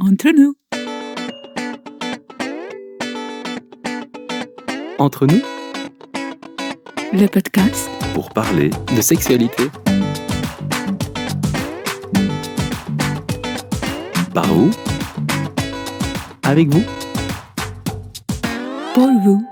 Entre nous. Entre nous, Le podcast pour parler de sexualité. Par vous, avec vous. pour vous.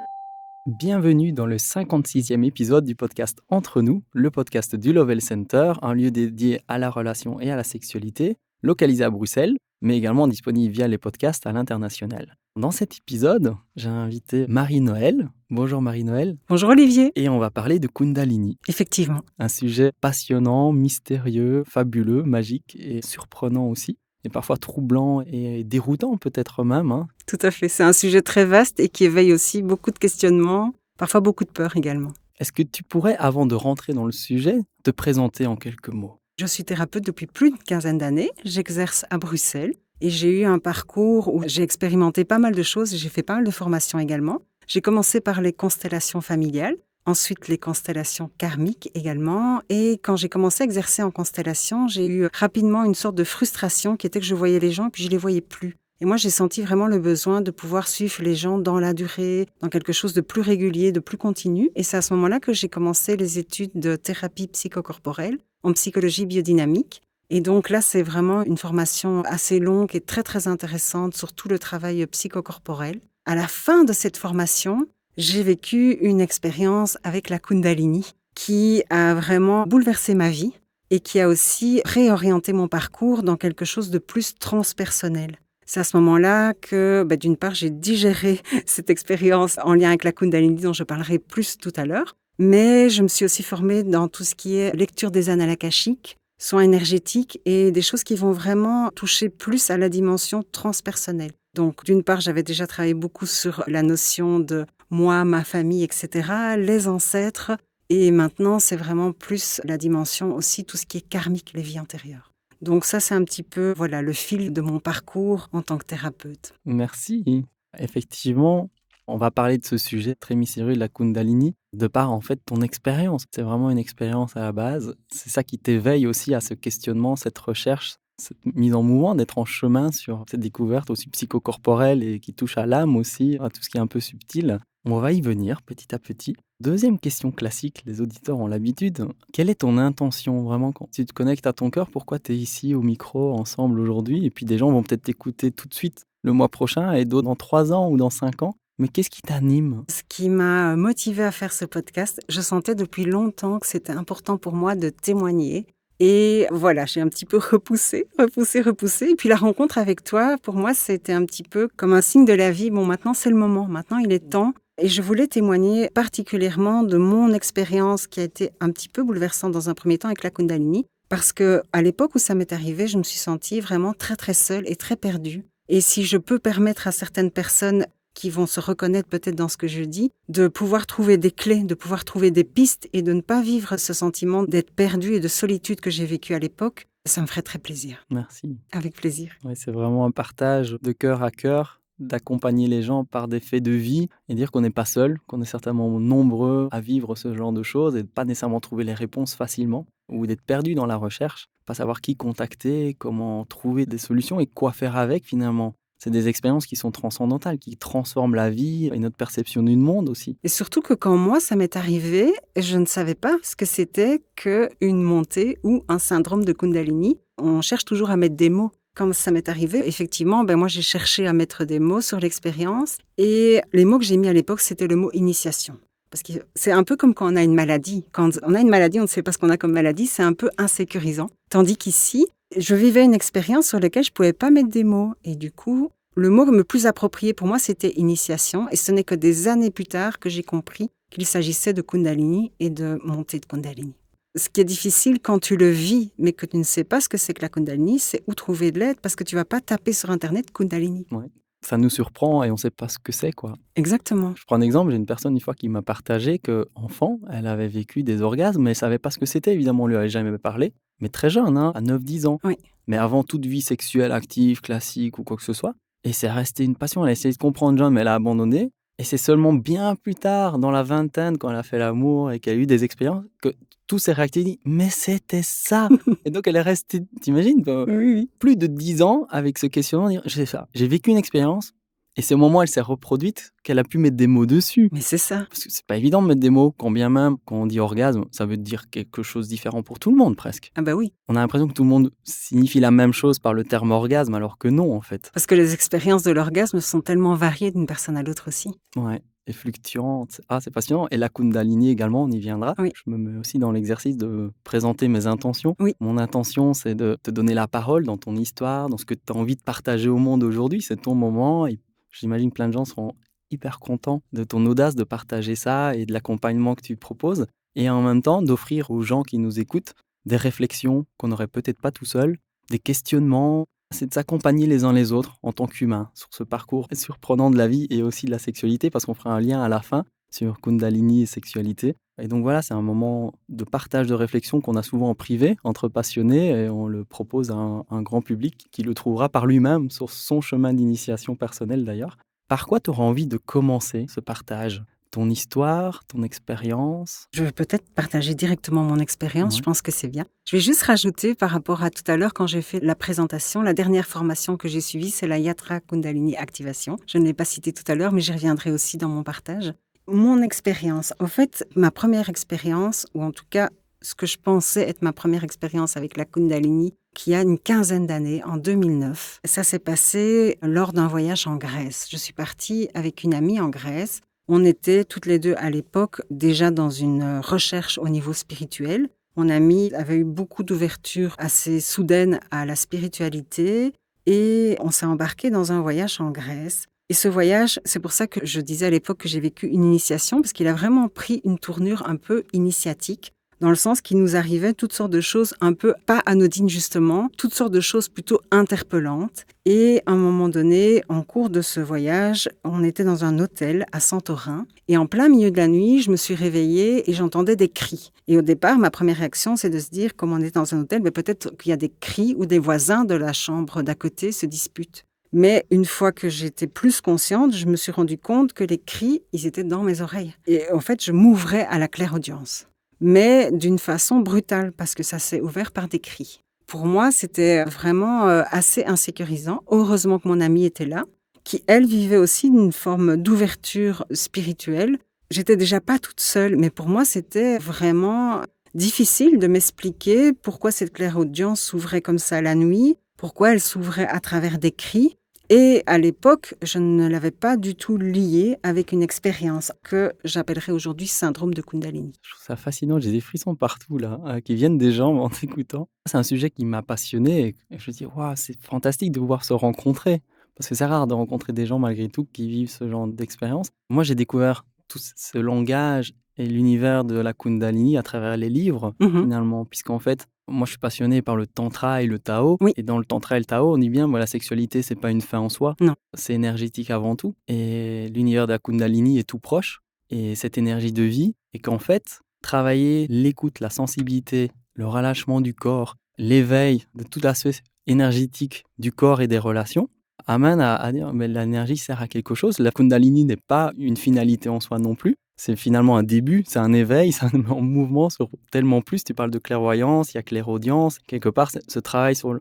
Bienvenue dans le 56e épisode du podcast Entre nous, le podcast du Lovell Center, un lieu dédié à la relation et à la sexualité, localisé à Bruxelles, mais également disponible via les podcasts à l'international. Dans cet épisode, j'ai invité Marie-Noël. Bonjour Marie-Noël. Bonjour Olivier. Et on va parler de Kundalini. Effectivement. Un sujet passionnant, mystérieux, fabuleux, magique et surprenant aussi. Et parfois troublant et déroutant peut-être même. Tout à fait. C'est un sujet très vaste et qui éveille aussi beaucoup de questionnements, parfois beaucoup de peur également. Est-ce que tu pourrais, avant de rentrer dans le sujet, te présenter en quelques mots ? Je suis thérapeute depuis plus d'une quinzaine d'années. J'exerce à Bruxelles et j'ai eu un parcours où j'ai expérimenté pas mal de choses et j'ai fait pas mal de formations également. J'ai commencé par les constellations familiales, ensuite les constellations karmiques également. Et quand j'ai commencé à exercer en constellation, j'ai eu rapidement une sorte de frustration qui était que je voyais les gens et puis je les voyais plus. Et moi, j'ai senti vraiment le besoin de pouvoir suivre les gens dans la durée, dans quelque chose de plus régulier, de plus continu. Et c'est à ce moment-là que j'ai commencé les études de thérapie psychocorporelle en psychologie biodynamique. Et donc là, c'est vraiment une formation assez longue et très, très intéressante sur tout le travail psychocorporel. À la fin de cette formation, j'ai vécu une expérience avec la Kundalini qui a vraiment bouleversé ma vie et qui a aussi réorienté mon parcours dans quelque chose de plus transpersonnel. C'est à ce moment-là que, d'une part, j'ai digéré cette expérience en lien avec la Kundalini dont je parlerai plus tout à l'heure, mais je me suis aussi formée dans tout ce qui est lecture des annales akashiques, soins énergétiques et des choses qui vont vraiment toucher plus à la dimension transpersonnelle. Donc, d'une part, j'avais déjà travaillé beaucoup sur la notion de moi, ma famille, etc., les ancêtres, et maintenant, c'est vraiment plus la dimension aussi, tout ce qui est karmique, les vies antérieures. Donc ça, c'est un petit peu le fil de mon parcours en tant que thérapeute. Merci. Effectivement, on va parler de ce sujet très mystérieux de la Kundalini, de par en fait ton expérience. C'est vraiment une expérience à la base. C'est ça qui t'éveille aussi à ce questionnement, cette recherche, cette mise en mouvement, d'être en chemin sur cette découverte aussi psychocorporelle et qui touche à l'âme aussi, à tout ce qui est un peu subtil. On va y venir petit à petit. Deuxième question classique, les auditeurs ont l'habitude. Quelle est ton intention vraiment quand tu te connectes à ton cœur? Pourquoi tu es ici au micro ensemble aujourd'hui? Et puis des gens vont peut-être t'écouter tout de suite le mois prochain et d'autres dans 3 ans ou dans 5 ans. Mais qu'est-ce qui t'anime? Ce qui m'a motivée à faire ce podcast, je sentais depuis longtemps que c'était important pour moi de témoigner. Et voilà, j'ai un petit peu repoussé. Et puis la rencontre avec toi, pour moi, c'était un petit peu comme un signe de la vie. Bon, maintenant, c'est le moment. Maintenant, il est temps. Et je voulais témoigner particulièrement de mon expérience qui a été un petit peu bouleversante dans un premier temps avec la Kundalini. Parce que à l'époque où ça m'est arrivé, je me suis sentie vraiment très, très seule et très perdue. Et si je peux permettre à certaines personnes qui vont se reconnaître peut-être dans ce que je dis, de pouvoir trouver des clés, de pouvoir trouver des pistes et de ne pas vivre ce sentiment d'être perdu et de solitude que j'ai vécu à l'époque, ça me ferait très plaisir. Merci. Avec plaisir. Ouais, c'est vraiment un partage de cœur à cœur, d'accompagner les gens par des faits de vie et dire qu'on n'est pas seul, qu'on est certainement nombreux à vivre ce genre de choses et de pas nécessairement trouver les réponses facilement ou d'être perdu dans la recherche, pas savoir qui contacter, comment trouver des solutions et quoi faire avec finalement. C'est des expériences qui sont transcendantales, qui transforment la vie et notre perception du monde aussi. Et surtout que quand moi, ça m'est arrivé, je ne savais pas ce que c'était qu'une montée ou un syndrome de Kundalini. On cherche toujours à mettre des mots. Quand ça m'est arrivé, effectivement, moi, j'ai cherché à mettre des mots sur l'expérience. Et les mots que j'ai mis à l'époque, c'était le mot initiation. Parce que c'est un peu comme quand on a une maladie. Quand on a une maladie, on ne sait pas ce qu'on a comme maladie, c'est un peu insécurisant. Tandis qu'ici, je vivais une expérience sur laquelle je ne pouvais pas mettre des mots. Et du coup, le mot le plus approprié pour moi, c'était initiation. Et ce n'est que des années plus tard que j'ai compris qu'il s'agissait de Kundalini et de montée de Kundalini. Ce qui est difficile quand tu le vis, mais que tu ne sais pas ce que c'est que la Kundalini, c'est où trouver de l'aide parce que tu ne vas pas taper sur Internet Kundalini. Ouais. Ça nous surprend et on ne sait pas ce que c'est, quoi. Exactement. Je prends un exemple, j'ai une personne une fois qui m'a partagé qu'enfant, elle avait vécu des orgasmes, mais elle ne savait pas ce que c'était, évidemment, on lui avait jamais parlé, mais très jeune, à 9-10 ans. Oui. Mais avant toute vie sexuelle active, classique ou quoi que ce soit. Et c'est resté une passion, elle a essayé de comprendre jeune, mais elle a abandonné. Et c'est seulement bien plus tard, dans la vingtaine, quand elle a fait l'amour et qu'elle a eu des expériences, que tout s'est réactivé. Mais c'était ça! Et donc elle est restée, t'imagines, Oui, oui. plus de 10 ans avec ce questionnement, dire: «J'ai ça, j'ai vécu une expérience» et c'est au moment où elle s'est reproduite qu'elle a pu mettre des mots dessus. Mais c'est ça. Parce que c'est pas évident de mettre des mots, quand bien même, quand on dit orgasme, ça veut dire quelque chose de différent pour tout le monde presque. Ah bah oui, On a l'impression que tout le monde signifie la même chose par le terme orgasme, alors que non, en fait. parce que les expériences de l'orgasme sont tellement variées d'une personne à l'autre aussi. Ouais, et fluctuante. Ah, c'est passionnant. Et la Kundalini également, on y viendra. Oui. Je me mets aussi dans l'exercice de présenter mes intentions. Oui. Mon intention, c'est de te donner la parole dans ton histoire, dans ce que tu as envie de partager au monde aujourd'hui. C'est ton moment. Et j'imagine plein de gens seront hyper contents de ton audace de partager ça et de l'accompagnement que tu proposes. Et en même temps, d'offrir aux gens qui nous écoutent des réflexions qu'on n'aurait peut-être pas tout seul, des questionnements. C'est de s'accompagner les uns les autres en tant qu'humains sur ce parcours surprenant de la vie et aussi de la sexualité, parce qu'on fera un lien à la fin sur Kundalini et sexualité. Et donc voilà, c'est un moment de partage de réflexion qu'on a souvent en privé, entre passionnés, et on le propose à un grand public qui le trouvera par lui-même sur son chemin d'initiation personnelle d'ailleurs. Par quoi tu auras envie de commencer ce partage? Ton histoire, ton expérience? Je vais peut-être partager directement mon expérience, Ouais. je pense que c'est bien. Je vais juste rajouter par rapport à tout à l'heure quand j'ai fait la présentation, la dernière formation que j'ai suivie, c'est la Yatra Kundalini Activation. Je ne l'ai pas citée tout à l'heure, mais j'y reviendrai aussi dans mon partage. Mon expérience, en fait, ma première expérience, ou en tout cas ce que je pensais être ma première expérience avec la Kundalini, qui a une quinzaine d'années, en 2009. Ça s'est passé lors d'un voyage en Grèce. Je suis partie avec une amie en Grèce. On était toutes les deux à l'époque déjà dans une recherche au niveau spirituel. Mon amie avait eu beaucoup d'ouverture assez soudaine à la spiritualité et on s'est embarqué dans un voyage en Grèce. Et ce voyage, c'est pour ça que je disais à l'époque que j'ai vécu une initiation, parce qu'il a vraiment pris une tournure un peu initiatique, dans le sens qu'il nous arrivait toutes sortes de choses un peu pas anodines justement, toutes sortes de choses plutôt interpellantes. Et à un moment donné, en cours de ce voyage, on était dans un hôtel à Santorin. Et en plein milieu de la nuit, je me suis réveillée et j'entendais des cris. Et au départ, ma première réaction, c'est de se dire, comme on est dans un hôtel, mais peut-être qu'il y a des cris ou des voisins de la chambre d'à côté se disputent. Mais une fois que j'étais plus consciente, je me suis rendu compte que les cris, ils étaient dans mes oreilles. Et en fait, je m'ouvrais à la clairaudience. Mais d'une façon brutale, parce que ça s'est ouvert par des cris. Pour moi, c'était vraiment assez insécurisant. Heureusement que mon amie était là, qui, elle, vivait aussi une forme d'ouverture spirituelle. J'étais déjà pas toute seule, mais pour moi, c'était vraiment difficile de m'expliquer pourquoi cette clairaudience s'ouvrait comme ça la nuit, pourquoi elle s'ouvrait à travers des cris. Et à l'époque, je ne l'avais pas du tout liée avec une expérience que j'appellerais aujourd'hui syndrome de Kundalini. Je trouve ça fascinant, j'ai des frissons partout là, qui viennent des gens en t'écoutant. C'est un sujet qui m'a passionné et je me dis: «Waouh, c'est fantastique de pouvoir se rencontrer». Parce que c'est rare de rencontrer des gens malgré tout qui vivent ce genre d'expérience. Moi, j'ai découvert tout ce langage et l'univers de la Kundalini à travers les livres, finalement. Puisqu'en fait, moi, je suis passionné par le tantra et le tao. Oui. Et dans le tantra et le tao, on dit bien, la sexualité, c'est pas une fin en soi. Non. C'est énergétique avant tout. Et l'univers de la Kundalini est tout proche. Et cette énergie de vie. Et qu'en fait, travailler l'écoute, la sensibilité, le relâchement du corps, l'éveil de tout l'aspect énergétique du corps et des relations, amène à dire mais l'énergie sert à quelque chose. La Kundalini n'est pas une finalité en soi non plus. C'est finalement un début, c'est un éveil, c'est un mouvement sur tellement plus. Tu parles de clairvoyance, il y a clairaudience. Quelque part, ce travail sur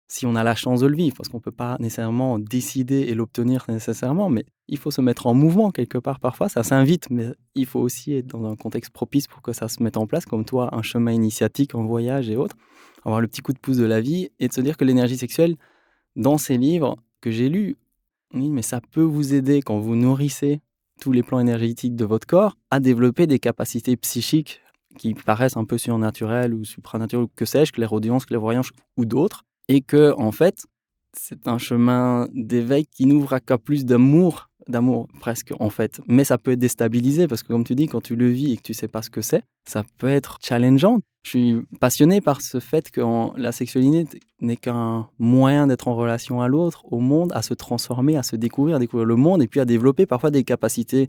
si on a la chance de le vivre, parce qu'on ne peut pas nécessairement décider et l'obtenir nécessairement, mais il faut se mettre en mouvement quelque part parfois. Ça s'invite, mais il faut aussi être dans un contexte propice pour que ça se mette en place, comme toi, un chemin initiatique en voyage et autres. Avoir le petit coup de pouce de la vie et de se dire que l'énergie sexuelle, dans ces livres que j'ai lus, oui, mais ça peut vous aider quand vous nourrissez tous les plans énergétiques de votre corps à développer des capacités psychiques qui paraissent un peu surnaturelles ou supranaturelles, que sais-je, clairaudience, clairvoyance ou d'autres, et que en fait, c'est un chemin d'éveil qui n'ouvre qu'à plus d'amour presque en fait. Mais ça peut être déstabilisé parce que comme tu dis, quand tu le vis et que tu sais pas ce que c'est, ça peut être challengeant. Je suis passionné par ce fait que la sexualité n'est qu'un moyen d'être en relation à l'autre, au monde, à se transformer, à se découvrir le monde et puis à développer parfois des capacités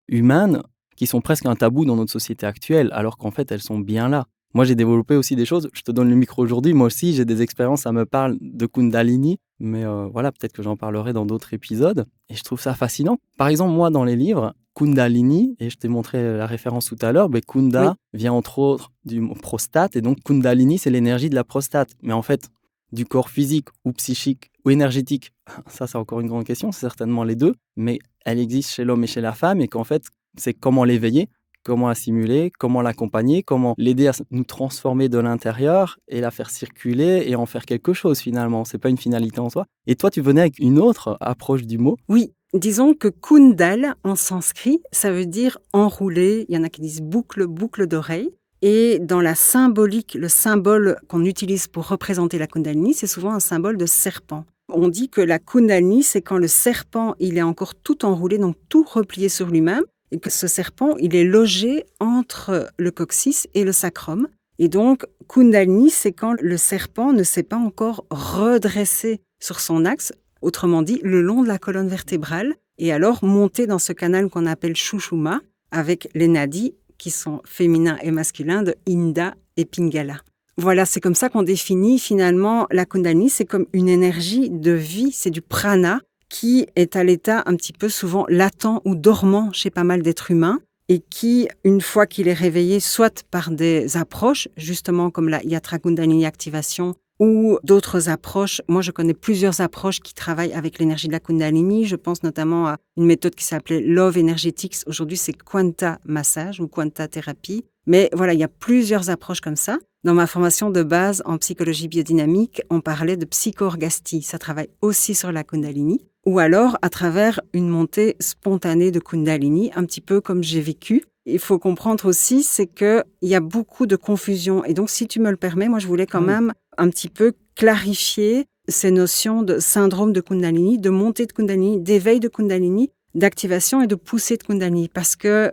humaines qui sont presque un tabou dans notre société actuelle, alors qu'en fait elles sont bien là. Moi j'ai développé aussi des choses, je te donne le micro aujourd'hui, moi aussi j'ai des expériences, ça me parle de Kundalini, Mais voilà, peut-être que j'en parlerai dans d'autres épisodes. Et je trouve ça fascinant. Par exemple, moi, dans les livres, Kundalini, et je t'ai montré la référence tout à l'heure, Oui. Kunda vient entre autres du mot prostate. Et donc, Kundalini, c'est l'énergie de la prostate. Mais en fait, du corps physique ou psychique ou énergétique, ça, c'est encore une grande question. C'est certainement les deux. Mais elle existe chez l'homme et chez la femme. Et qu'en fait, c'est comment l'éveiller, comment la stimuler, comment l'accompagner, comment l'aider à nous transformer de l'intérieur et la faire circuler et en faire quelque chose finalement. C'est pas une finalité en soi. Et toi, tu venais avec une autre approche du mot. Oui, disons que Kundal, en sanskrit, ça veut dire enroulé. Il y en a qui disent boucle, boucle d'oreille. Et dans la symbolique, le symbole qu'on utilise pour représenter la Kundalini, c'est souvent un symbole de serpent. On dit que la Kundalini, c'est quand le serpent, il est encore tout enroulé, donc tout replié sur lui-même, et que ce serpent, il est logé entre le coccyx et le sacrum. Et donc, Kundalini, c'est quand le serpent ne s'est pas encore redressé sur son axe, autrement dit, le long de la colonne vertébrale, et alors monter dans ce canal qu'on appelle Shushuma, avec les nadis qui sont féminins et masculins de Inda et Pingala. Voilà, c'est comme ça qu'on définit finalement la Kundalini, c'est comme une énergie de vie, c'est du prana qui est à l'état un petit peu souvent latent ou dormant chez pas mal d'êtres humains et qui, une fois qu'il est réveillé, soit par des approches, justement comme la Yatra Kundalini Activation, ou d'autres approches. Moi, je connais plusieurs approches qui travaillent avec l'énergie de la Kundalini. Je pense notamment à une méthode qui s'appelait Love Energetics. Aujourd'hui, c'est Quanta Massage ou Quanta Thérapie. Mais voilà, il y a plusieurs approches comme ça. Dans ma formation de base en psychologie biodynamique, on parlait de psychorgastie. Ça travaille aussi sur la Kundalini. Ou alors à travers une montée spontanée de Kundalini, un petit peu comme j'ai vécu. Il faut comprendre aussi, c'est qu'il y a beaucoup de confusion. Et donc, si tu me le permets, moi, je voulais quand même un petit peu clarifier ces notions de syndrome de Kundalini, de montée de Kundalini, d'éveil de Kundalini, d'activation et de poussée de Kundalini. Parce que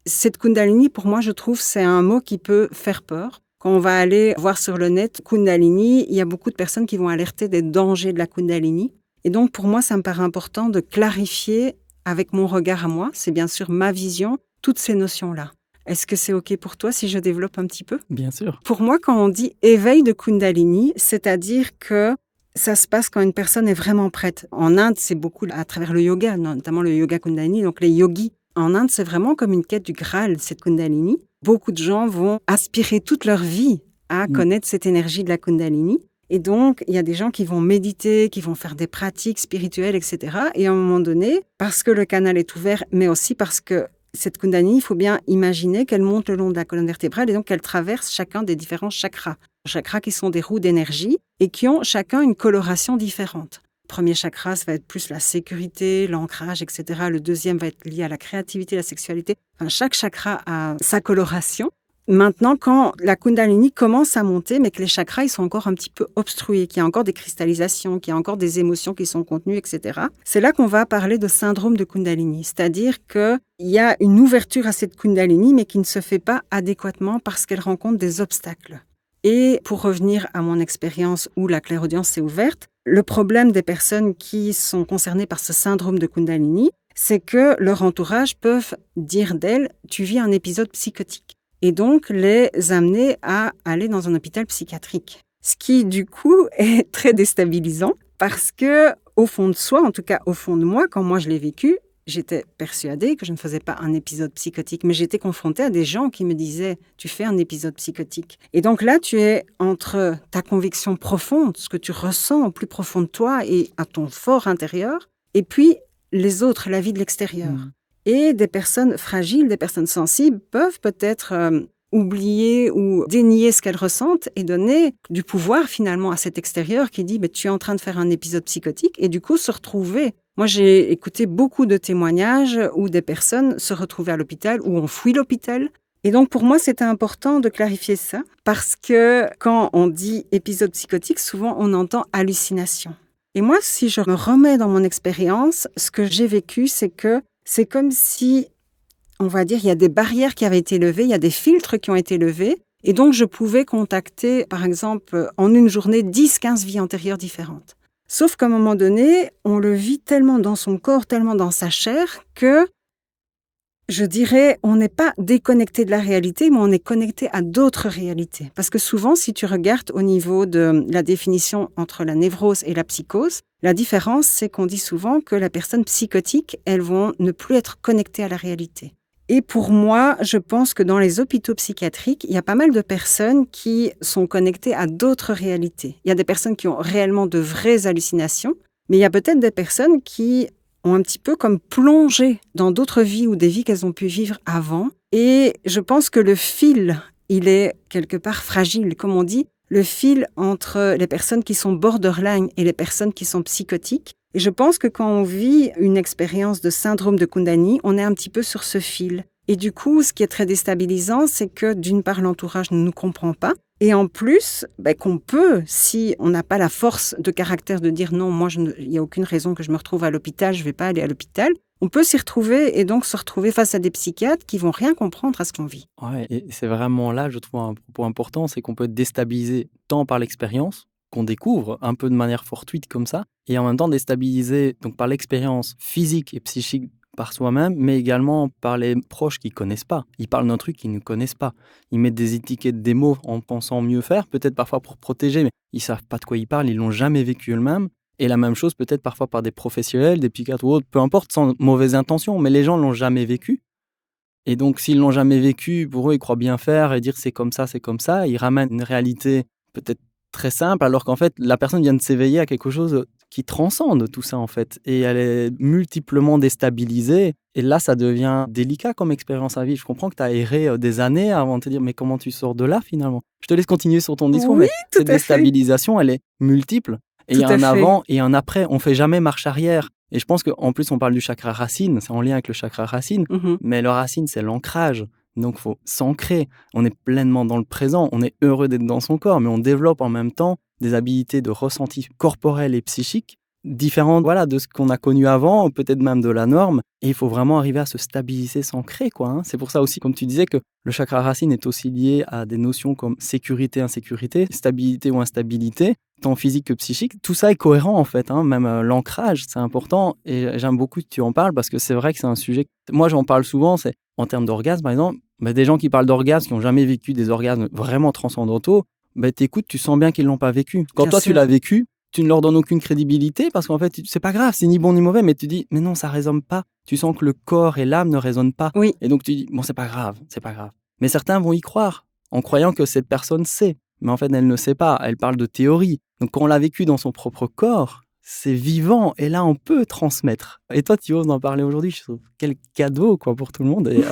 cette Kundalini, pour moi, je trouve, c'est un mot qui peut faire peur. Quand on va aller voir sur le net Kundalini, il y a beaucoup de personnes qui vont alerter des dangers de la Kundalini. Et donc, pour moi, ça me paraît important de clarifier avec mon regard à moi, c'est bien sûr ma vision, toutes ces notions-là. Est-ce que c'est OK pour toi si je développe un petit peu ? Bien sûr. Pour moi, quand on dit éveil de Kundalini, c'est-à-dire que ça se passe quand une personne est vraiment prête. En Inde, c'est beaucoup à travers le yoga, notamment le yoga Kundalini, donc les yogis. En Inde, c'est vraiment comme une quête du Graal, cette Kundalini. Beaucoup de gens vont aspirer toute leur vie à connaître cette énergie de la Kundalini. Et donc, il y a des gens qui vont méditer, qui vont faire des pratiques spirituelles, etc. Et à un moment donné, parce que le canal est ouvert, mais aussi parce que cette Kundalini, il faut bien imaginer qu'elle monte le long de la colonne vertébrale et donc qu'elle traverse chacun des différents chakras. Chakras qui sont des roues d'énergie et qui ont chacun une coloration différente. Le premier chakra, ça va être plus la sécurité, l'ancrage, etc. Le deuxième va être lié à la créativité, la sexualité. Enfin, chaque chakra a sa coloration. Maintenant, quand la Kundalini commence à monter, mais que les chakras ils sont encore un petit peu obstrués, qu'il y a encore des cristallisations, qu'il y a encore des émotions qui sont contenues, etc., c'est là qu'on va parler de syndrome de Kundalini. C'est-à-dire qu'il y a une ouverture à cette Kundalini, mais qui ne se fait pas adéquatement parce qu'elle rencontre des obstacles. Et pour revenir à mon expérience où la clairaudience s'est ouverte, le problème des personnes qui sont concernées par ce syndrome de Kundalini, c'est que leur entourage peuvent dire d'elles « tu vis un épisode psychotique ». Et donc les amener à aller dans un hôpital psychiatrique. Ce qui, du coup, est très déstabilisant parce que, au fond de soi, en tout cas au fond de moi, quand moi je l'ai vécu, j'étais persuadée que je ne faisais pas un épisode psychotique, mais j'étais confrontée à des gens qui me disaient « tu fais un épisode psychotique ». Et donc là, tu es entre ta conviction profonde, ce que tu ressens au plus profond de toi et à ton fort intérieur, et puis les autres, la vie de l'extérieur. Et des personnes fragiles, des personnes sensibles peuvent peut-être oublier ou dénier ce qu'elles ressentent et donner du pouvoir finalement à cet extérieur qui dit tu es en train de faire un épisode psychotique et du coup se retrouver. Moi, j'ai écouté beaucoup de témoignages où des personnes se retrouvaient à l'hôpital ou ont fui l'hôpital. Et donc, pour moi, c'était important de clarifier ça parce que quand on dit épisode psychotique, souvent on entend hallucination. Et moi, si je me remets dans mon expérience, ce que j'ai vécu, c'est que c'est comme si, on va dire, il y a des barrières qui avaient été levées, il y a des filtres qui ont été levés. Et donc, je pouvais contacter, par exemple, en une journée, 10-15 vies antérieures différentes. Sauf qu'à un moment donné, on le vit tellement dans son corps, tellement dans sa chair, que Je dirais, on n'est pas déconnecté de la réalité, mais on est connecté à d'autres réalités. Parce que souvent, si tu regardes au niveau de la définition entre la névrose et la psychose, la différence, c'est qu'on dit souvent que la personne psychotique, elles vont ne plus être connectées à la réalité. Et pour moi, je pense que dans les hôpitaux psychiatriques, il y a pas mal de personnes qui sont connectées à d'autres réalités. Il y a des personnes qui ont réellement de vraies hallucinations, mais il y a peut-être des personnes qui ont un petit peu comme plongé dans d'autres vies ou des vies qu'elles ont pu vivre avant. Et je pense que le fil, il est quelque part fragile, comme on dit, le fil entre les personnes qui sont borderline et les personnes qui sont psychotiques. Et je pense que quand on vit une expérience de syndrome de Kundalini, on est un petit peu sur ce fil. Et du coup, ce qui est très déstabilisant, c'est que d'une part, l'entourage ne nous comprend pas. Et en plus, qu'on peut, si on n'a pas la force de caractère de dire non, moi, il n'y a aucune raison que je me retrouve à l'hôpital, je ne vais pas aller à l'hôpital, on peut s'y retrouver et donc se retrouver face à des psychiatres qui vont rien comprendre à ce qu'on vit. Ouais, et c'est vraiment là, je trouve, un propos important, c'est qu'on peut être déstabilisé tant par l'expérience, qu'on découvre un peu de manière fortuite comme ça, et en même temps déstabilisé donc, par l'expérience physique et psychique par soi-même, mais également par les proches qui ne connaissent pas. Ils parlent d'un truc qu'ils ne connaissent pas. Ils mettent des étiquettes, des mots en pensant mieux faire, peut-être parfois pour protéger, mais ils ne savent pas de quoi ils parlent, ils ne l'ont jamais vécu eux-mêmes. Et la même chose peut-être parfois par des professionnels, des psychiatres ou autres, peu importe, sans mauvaise intention, mais les gens ne l'ont jamais vécu. Et donc s'ils ne l'ont jamais vécu, pour eux, ils croient bien faire et dire c'est comme ça, ils ramènent une réalité peut-être très simple, alors qu'en fait, la personne vient de s'éveiller à quelque chose qui transcende tout ça, en fait. Et elle est multiplement déstabilisée. Et là, ça devient délicat comme expérience à vivre. Je comprends que tu as erré des années avant de te dire, mais comment tu sors de là, finalement? Je te laisse continuer sur ton discours, Oui, mais cette déstabilisation, elle est multiple. Et il y a un avant et un après. On ne fait jamais marche arrière. Et je pense qu'en plus, on parle du chakra racine. C'est en lien avec le chakra racine. Mais le racine, c'est l'ancrage. Donc, il faut s'ancrer. On est pleinement dans le présent. On est heureux d'être dans son corps, mais on développe en même temps des habilités de ressenti corporel et psychique différentes de ce qu'on a connu avant, peut-être même de la norme. Et il faut vraiment arriver à se stabiliser, s'ancrer, quoi. C'est pour ça aussi, comme tu disais, que le chakra racine est aussi lié à des notions comme sécurité, insécurité, stabilité ou instabilité, tant physique que psychique. Tout ça est cohérent, en fait. Même l'ancrage, c'est important. Et j'aime beaucoup que tu en parles parce que c'est vrai que c'est un sujet... Moi, j'en parle souvent, c'est en termes d'orgasme, par exemple, des gens qui parlent d'orgasme, qui n'ont jamais vécu des orgasmes vraiment transcendantaux, t'écoutes, tu sens bien qu'ils ne l'ont pas vécu. Quand toi, tu l'as vécu, tu ne leur donnes aucune crédibilité parce qu'en fait, c'est pas grave, c'est ni bon ni mauvais, mais tu dis, mais non, ça résonne pas. Tu sens que le corps et l'âme ne résonnent pas. Oui. Et donc, tu dis, bon, c'est pas grave. Mais certains vont y croire en croyant que cette personne sait. Mais en fait, elle ne sait pas. Elle parle de théorie. Donc, quand on l'a vécu dans son propre corps, c'est vivant. Et là, on peut transmettre. Et toi, tu oses en parler aujourd'hui. Je trouve quel cadeau, quoi, pour tout le monde. Et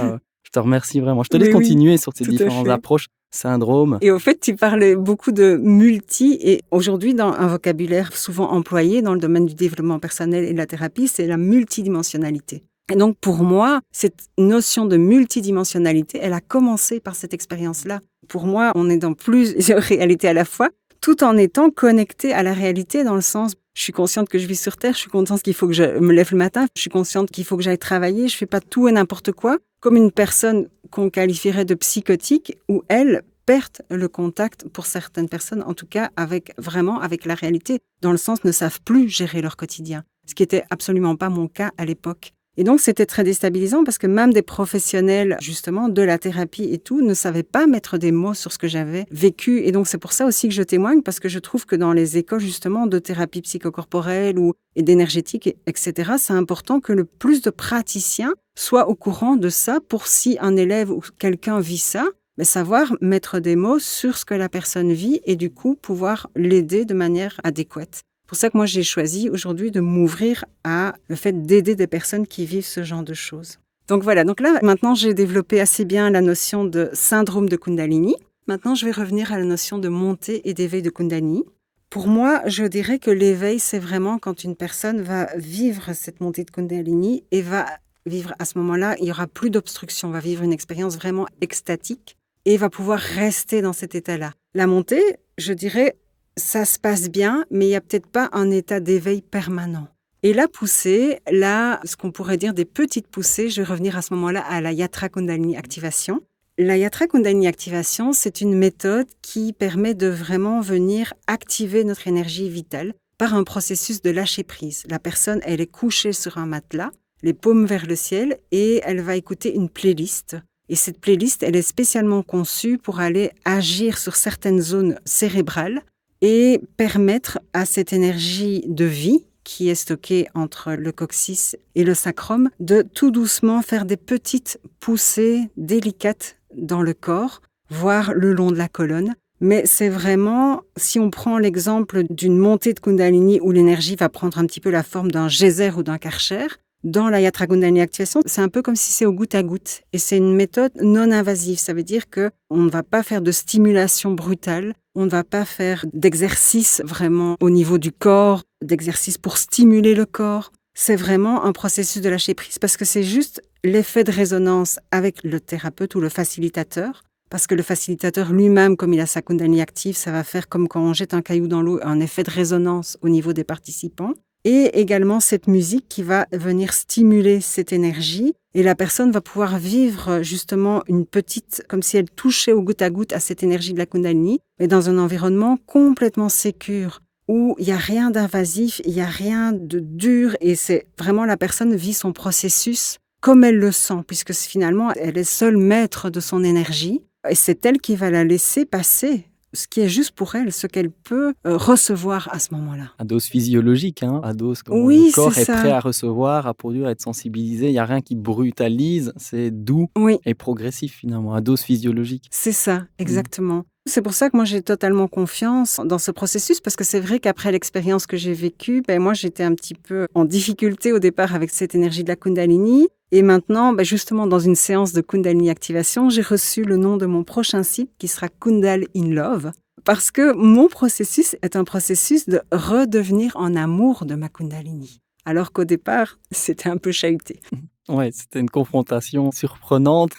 je te remercie vraiment. Je te laisse continuer sur ces différentes approches. Syndrome. Et au fait, tu parlais beaucoup de multi, et aujourd'hui, dans un vocabulaire souvent employé dans le domaine du développement personnel et de la thérapie, c'est la multidimensionnalité. Et donc, pour moi, cette notion de multidimensionnalité, elle a commencé par cette expérience-là. Pour moi, on est dans plusieurs réalités à la fois, tout en étant connecté à la réalité dans le sens, je suis consciente que je vis sur Terre, je suis consciente qu'il faut que je me lève le matin, je suis consciente qu'il faut que j'aille travailler, je fais pas tout et n'importe quoi, comme une personne qu'on qualifierait de psychotique, où elle perd le contact, pour certaines personnes en tout cas, avec la réalité, dans le sens ne savent plus gérer leur quotidien, ce qui était absolument pas mon cas à l'époque. Et donc, c'était très déstabilisant parce que même des professionnels, justement, de la thérapie et tout, ne savaient pas mettre des mots sur ce que j'avais vécu. Et donc, c'est pour ça aussi que je témoigne, parce que je trouve que dans les écoles, justement, de thérapie psychocorporelle et d'énergétique, etc., c'est important que le plus de praticiens soient au courant de ça pour si un élève ou quelqu'un vit ça, savoir mettre des mots sur ce que la personne vit et du coup, pouvoir l'aider de manière adéquate. C'est pour ça que moi, j'ai choisi aujourd'hui de m'ouvrir à le fait d'aider des personnes qui vivent ce genre de choses. Donc voilà, donc là, maintenant, j'ai développé assez bien la notion de syndrome de Kundalini. Maintenant, je vais revenir à la notion de montée et d'éveil de Kundalini. Pour moi, je dirais que l'éveil, c'est vraiment quand une personne va vivre cette montée de Kundalini et va vivre à ce moment-là, il n'y aura plus d'obstruction, va vivre une expérience vraiment extatique et va pouvoir rester dans cet état-là. La montée, je dirais, ça se passe bien, mais il n'y a peut-être pas un état d'éveil permanent. Et la poussée, là, ce qu'on pourrait dire des petites poussées, je vais revenir à ce moment-là à la Yatra Kundalini Activation. La Yatra Kundalini Activation, c'est une méthode qui permet de vraiment venir activer notre énergie vitale par un processus de lâcher prise. La personne, elle est couchée sur un matelas, les paumes vers le ciel, et elle va écouter une playlist. Et cette playlist, elle est spécialement conçue pour aller agir sur certaines zones cérébrales et permettre à cette énergie de vie qui est stockée entre le coccyx et le sacrum de tout doucement faire des petites poussées délicates dans le corps, voire le long de la colonne. Mais c'est vraiment, si on prend l'exemple d'une montée de Kundalini où l'énergie va prendre un petit peu la forme d'un geyser ou d'un karcher, dans la Yatra Kundalini Activation, c'est un peu comme si c'est au goutte à goutte. Et c'est une méthode non invasive. Ça veut dire qu'on ne va pas faire de stimulation brutale, on ne va pas faire d'exercice vraiment au niveau du corps, d'exercice pour stimuler le corps. C'est vraiment un processus de lâcher prise parce que c'est juste l'effet de résonance avec le thérapeute ou le facilitateur. Parce que le facilitateur lui-même, comme il a sa Kundalini active, ça va faire comme quand on jette un caillou dans l'eau, un effet de résonance au niveau des participants. Et également cette musique qui va venir stimuler cette énergie. Et la personne va pouvoir vivre justement une petite, comme si elle touchait au goutte à goutte à cette énergie de la Kundalini, mais dans un environnement complètement sécure, où il n'y a rien d'invasif, il n'y a rien de dur. Et c'est vraiment la personne vit son processus comme elle le sent, puisque finalement, elle est seule maître de son énergie. Et c'est elle qui va la laisser passer ce qui est juste pour elle, ce qu'elle peut recevoir à ce moment-là. À dose physiologique, à dose comme Oui, le corps c'est est ça. prêt à recevoir, à produire, à être sensibilisé. Il n'y a rien qui brutalise, c'est doux Oui, et progressif finalement, à dose physiologique. c'est ça, exactement. C'est pour ça que moi, j'ai totalement confiance dans ce processus, parce que c'est vrai qu'après l'expérience que j'ai vécue, moi, j'étais un petit peu en difficulté au départ avec cette énergie de la Kundalini. Et maintenant, justement, dans une séance de Kundalini Activation, j'ai reçu le nom de mon prochain site qui sera Kundal in Love, parce que mon processus est un processus de redevenir en amour de ma Kundalini. Alors qu'au départ, c'était un peu chahuté. Ouais, c'était une confrontation surprenante.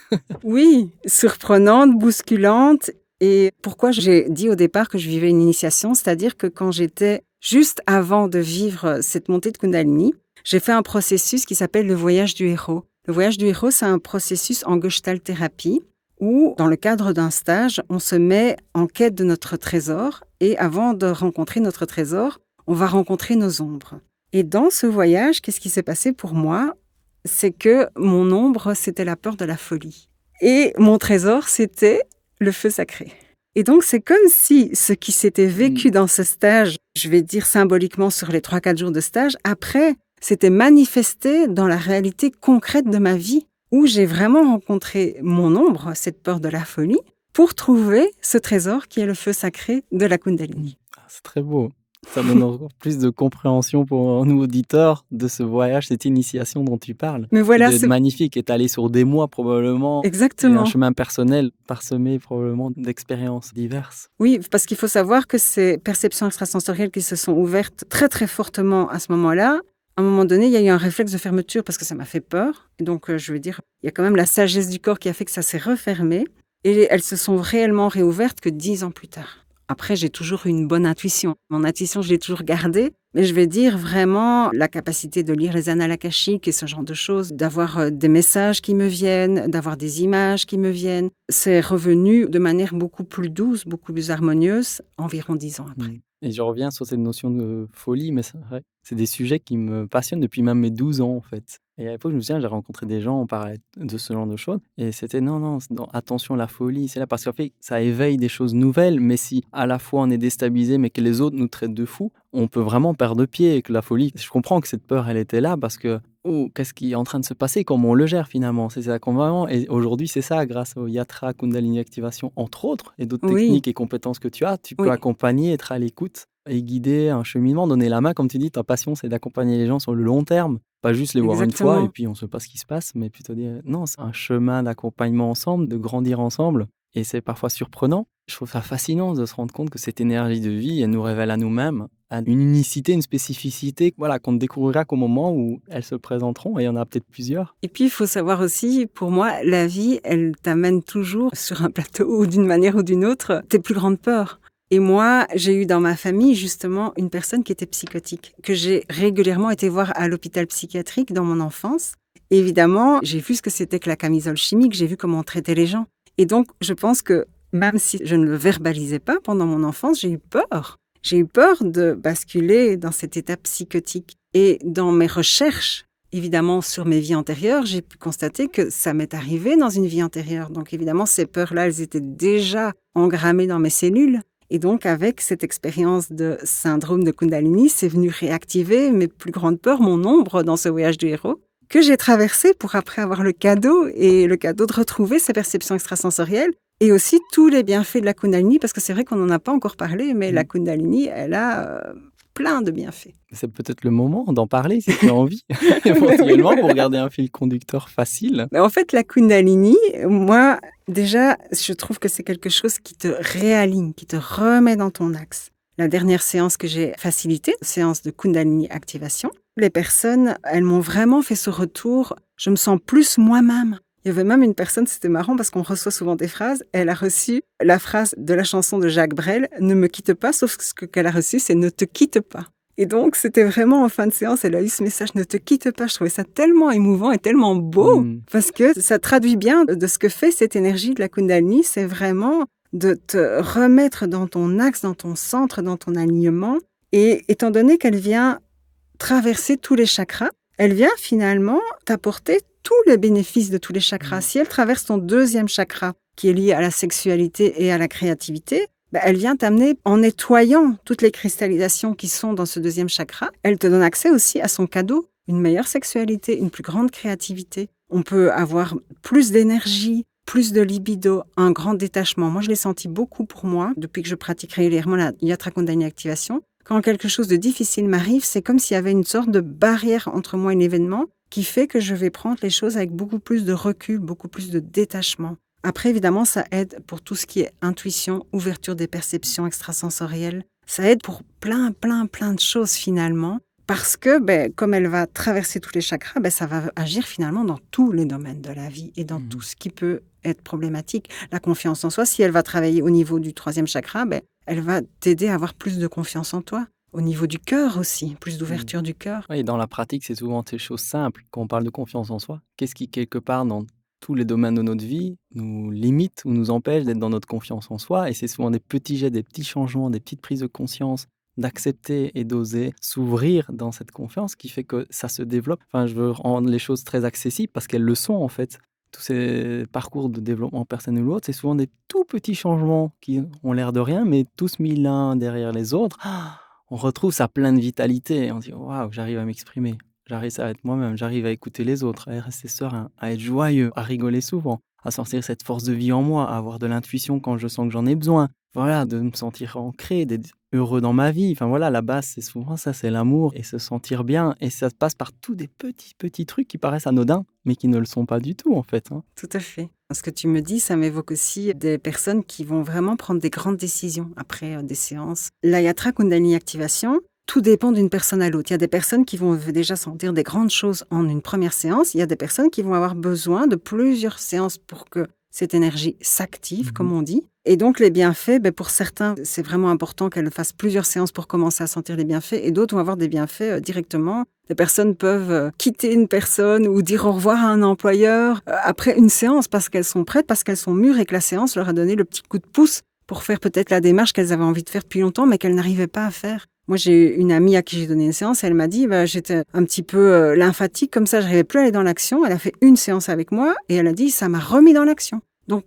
Oui, surprenante, bousculante. Et pourquoi j'ai dit au départ que je vivais une initiation, c'est-à-dire que quand j'étais juste avant de vivre cette montée de Kundalini, j'ai fait un processus qui s'appelle le voyage du héros. Le voyage du héros, c'est un processus en Gestalt thérapie où, dans le cadre d'un stage, on se met en quête de notre trésor et avant de rencontrer notre trésor, on va rencontrer nos ombres. Et dans ce voyage, qu'est-ce qui s'est passé pour moi? C'est que mon ombre, c'était la peur de la folie. Et mon trésor, c'était le feu sacré. Et donc, c'est comme si ce qui s'était vécu dans ce stage, je vais dire symboliquement sur les 3-4 jours de stage, après, s'était manifesté dans la réalité concrète de ma vie, où j'ai vraiment rencontré mon ombre, cette peur de la folie, pour trouver ce trésor qui est le feu sacré de la Kundalini. C'est très beau. Ça donne encore plus de compréhension pour nous auditeurs de ce voyage, cette initiation dont tu parles. Mais voilà, c'est magnifique, étalé sur des mois probablement. Exactement. Et un chemin personnel parsemé probablement d'expériences diverses. Oui, parce qu'il faut savoir que ces perceptions extrasensorielles qui se sont ouvertes très très fortement à ce moment-là, à un moment donné, il y a eu un réflexe de fermeture parce que ça m'a fait peur. Et donc, je veux dire, il y a quand même la sagesse du corps qui a fait que ça s'est refermé. Et elles se sont réellement réouvertes que 10 ans plus tard. Après, j'ai toujours eu une bonne intuition. Mon intuition, je l'ai toujours gardée. Mais je vais dire vraiment la capacité de lire les annales akashiques et ce genre de choses, d'avoir des messages qui me viennent, d'avoir des images qui me viennent. C'est revenu de manière beaucoup plus douce, beaucoup plus harmonieuse, environ 10 ans après. Et je reviens sur cette notion de folie, mais c'est vrai, c'est des sujets qui me passionnent depuis même mes 12 ans en fait. Et à l'époque, je me souviens, j'ai rencontré des gens, on parlait de ce genre de choses. Et c'était non, attention, la folie, c'est là parce qu'en fait, ça éveille des choses nouvelles. Mais si à la fois on est déstabilisé, mais que les autres nous traitent de fous, on peut vraiment perdre pied. Et que la folie, je comprends que cette peur, elle était là parce que, qu'est-ce qui est en train de se passer? Comment on le gère finalement? C'est ça qu'on vraiment. Et aujourd'hui, c'est ça, grâce au Yatra, Kundalini Activation, entre autres, et d'autres techniques et compétences que tu as, tu peux accompagner, être à l'écoute et guider un cheminement, donner la main. Comme tu dis, ta passion, c'est d'accompagner les gens sur le long terme. Pas juste les voir une fois et puis on ne sait pas ce qui se passe, mais plutôt dire non, c'est un chemin d'accompagnement ensemble, de grandir ensemble. Et c'est parfois surprenant. Je trouve ça fascinant de se rendre compte que cette énergie de vie, elle nous révèle à nous-mêmes une unicité, une spécificité qu'on ne découvrira qu'au moment où elles se présenteront, et il y en a peut-être plusieurs. Et puis, il faut savoir aussi, pour moi, la vie, elle t'amène toujours sur un plateau ou d'une manière ou d'une autre tes plus grandes peurs. Et moi, j'ai eu dans ma famille, justement, une personne qui était psychotique, que j'ai régulièrement été voir à l'hôpital psychiatrique dans mon enfance. Et évidemment, j'ai vu ce que c'était que la camisole chimique, j'ai vu comment on traitait les gens. Et donc, je pense que même si je ne le verbalisais pas pendant mon enfance, j'ai eu peur. J'ai eu peur de basculer dans cet état psychotique. Et dans mes recherches, évidemment sur mes vies antérieures, j'ai pu constater que ça m'est arrivé dans une vie antérieure. Donc évidemment, ces peurs-là, elles étaient déjà engrammées dans mes cellules. Et donc, avec cette expérience de syndrome de Kundalini, c'est venu réactiver mes plus grandes peurs, mon ombre dans ce voyage du héros, que j'ai traversé pour après avoir le cadeau de retrouver ces perceptions extrasensorielles et aussi tous les bienfaits de la Kundalini, parce que c'est vrai qu'on n'en a pas encore parlé, mais la Kundalini, elle a plein de bienfaits. C'est peut-être le moment d'en parler si tu as envie, éventuellement, pour garder un fil conducteur facile. Mais en fait, la Kundalini, moi, déjà, je trouve que c'est quelque chose qui te réaligne, qui te remet dans ton axe. La dernière séance que j'ai facilitée, séance de Kundalini activation, les personnes, elles m'ont vraiment fait ce retour. Je me sens plus moi-même. Il y avait même une personne, c'était marrant parce qu'on reçoit souvent des phrases. Elle a reçu la phrase de la chanson de Jacques Brel, « Ne me quitte pas », sauf que ce qu'elle a reçu, c'est « Ne te quitte pas ». Et donc, c'était vraiment en fin de séance, elle a eu ce message « Ne te quitte pas ». Je trouvais ça tellement émouvant et tellement beau parce que ça traduit bien de ce que fait cette énergie de la Kundalini. C'est vraiment de te remettre dans ton axe, dans ton centre, dans ton alignement. Et étant donné qu'elle vient traverser tous les chakras, elle vient finalement t'apporter tous les bénéfices de tous les chakras. Si elle traverse ton deuxième chakra, qui est lié à la sexualité et à la créativité, elle vient t'amener, en nettoyant toutes les cristallisations qui sont dans ce deuxième chakra, elle te donne accès aussi à son cadeau, une meilleure sexualité, une plus grande créativité. On peut avoir plus d'énergie, plus de libido, un grand détachement. Moi, je l'ai senti beaucoup pour moi, depuis que je pratique régulièrement la Yatra Kundalini Activation. Quand quelque chose de difficile m'arrive, c'est comme s'il y avait une sorte de barrière entre moi et l'événement qui fait que je vais prendre les choses avec beaucoup plus de recul, beaucoup plus de détachement. Après, évidemment, ça aide pour tout ce qui est intuition, ouverture des perceptions extrasensorielles. Ça aide pour plein de choses finalement. Parce que, comme elle va traverser tous les chakras, ça va agir finalement dans tous les domaines de la vie et dans tout ce qui peut être problématique. La confiance en soi, si elle va travailler au niveau du troisième chakra, elle va t'aider à avoir plus de confiance en toi. Au niveau du cœur aussi, plus d'ouverture du cœur. Oui, dans la pratique, c'est souvent des choses simples. Quand on parle de confiance en soi, qu'est-ce qui, quelque part, dans tous les domaines de notre vie, nous limite ou nous empêche d'être dans notre confiance en soi? Et c'est souvent des petits gestes, des petits changements, des petites prises de conscience, d'accepter et d'oser s'ouvrir dans cette confiance qui fait que ça se développe. Enfin, je veux rendre les choses très accessibles parce qu'elles le sont en fait. Tous ces parcours de développement personnel ou autre, c'est souvent des tout petits changements qui ont l'air de rien, mais tous mis l'un derrière les autres. On retrouve sa pleine vitalité. On dit « Waouh, j'arrive à m'exprimer, j'arrive à être moi-même, j'arrive à écouter les autres, à rester serein, à être joyeux, à rigoler souvent, à sentir cette force de vie en moi, à avoir de l'intuition quand je sens que j'en ai besoin. Voilà, de me sentir ancré, d'être heureux dans ma vie. Enfin voilà, la base, c'est souvent ça, c'est l'amour et se sentir bien. Et ça passe par tous des petits trucs qui paraissent anodins, mais qui ne le sont pas du tout en fait. Tout à fait. Ce que tu me dis, ça m'évoque aussi des personnes qui vont vraiment prendre des grandes décisions après des séances. La Yatra Kundalini Activation, tout dépend d'une personne à l'autre. Il y a des personnes qui vont déjà sentir des grandes choses en une première séance. Il y a des personnes qui vont avoir besoin de plusieurs séances pour que cette énergie s'active, comme on dit. Et donc, les bienfaits, pour certains, c'est vraiment important qu'elles fassent plusieurs séances pour commencer à sentir les bienfaits. Et d'autres vont avoir des bienfaits directement. Des personnes peuvent quitter une personne ou dire au revoir à un employeur après une séance parce qu'elles sont prêtes, parce qu'elles sont mûres et que la séance leur a donné le petit coup de pouce pour faire peut-être la démarche qu'elles avaient envie de faire depuis longtemps, mais qu'elles n'arrivaient pas à faire. Moi, j'ai une amie à qui j'ai donné une séance, elle m'a dit, j'étais un petit peu lymphatique, comme ça, je n'arrivais plus à aller dans l'action. Elle a fait une séance avec moi et elle a dit, ça m'a remis dans l'action. Donc,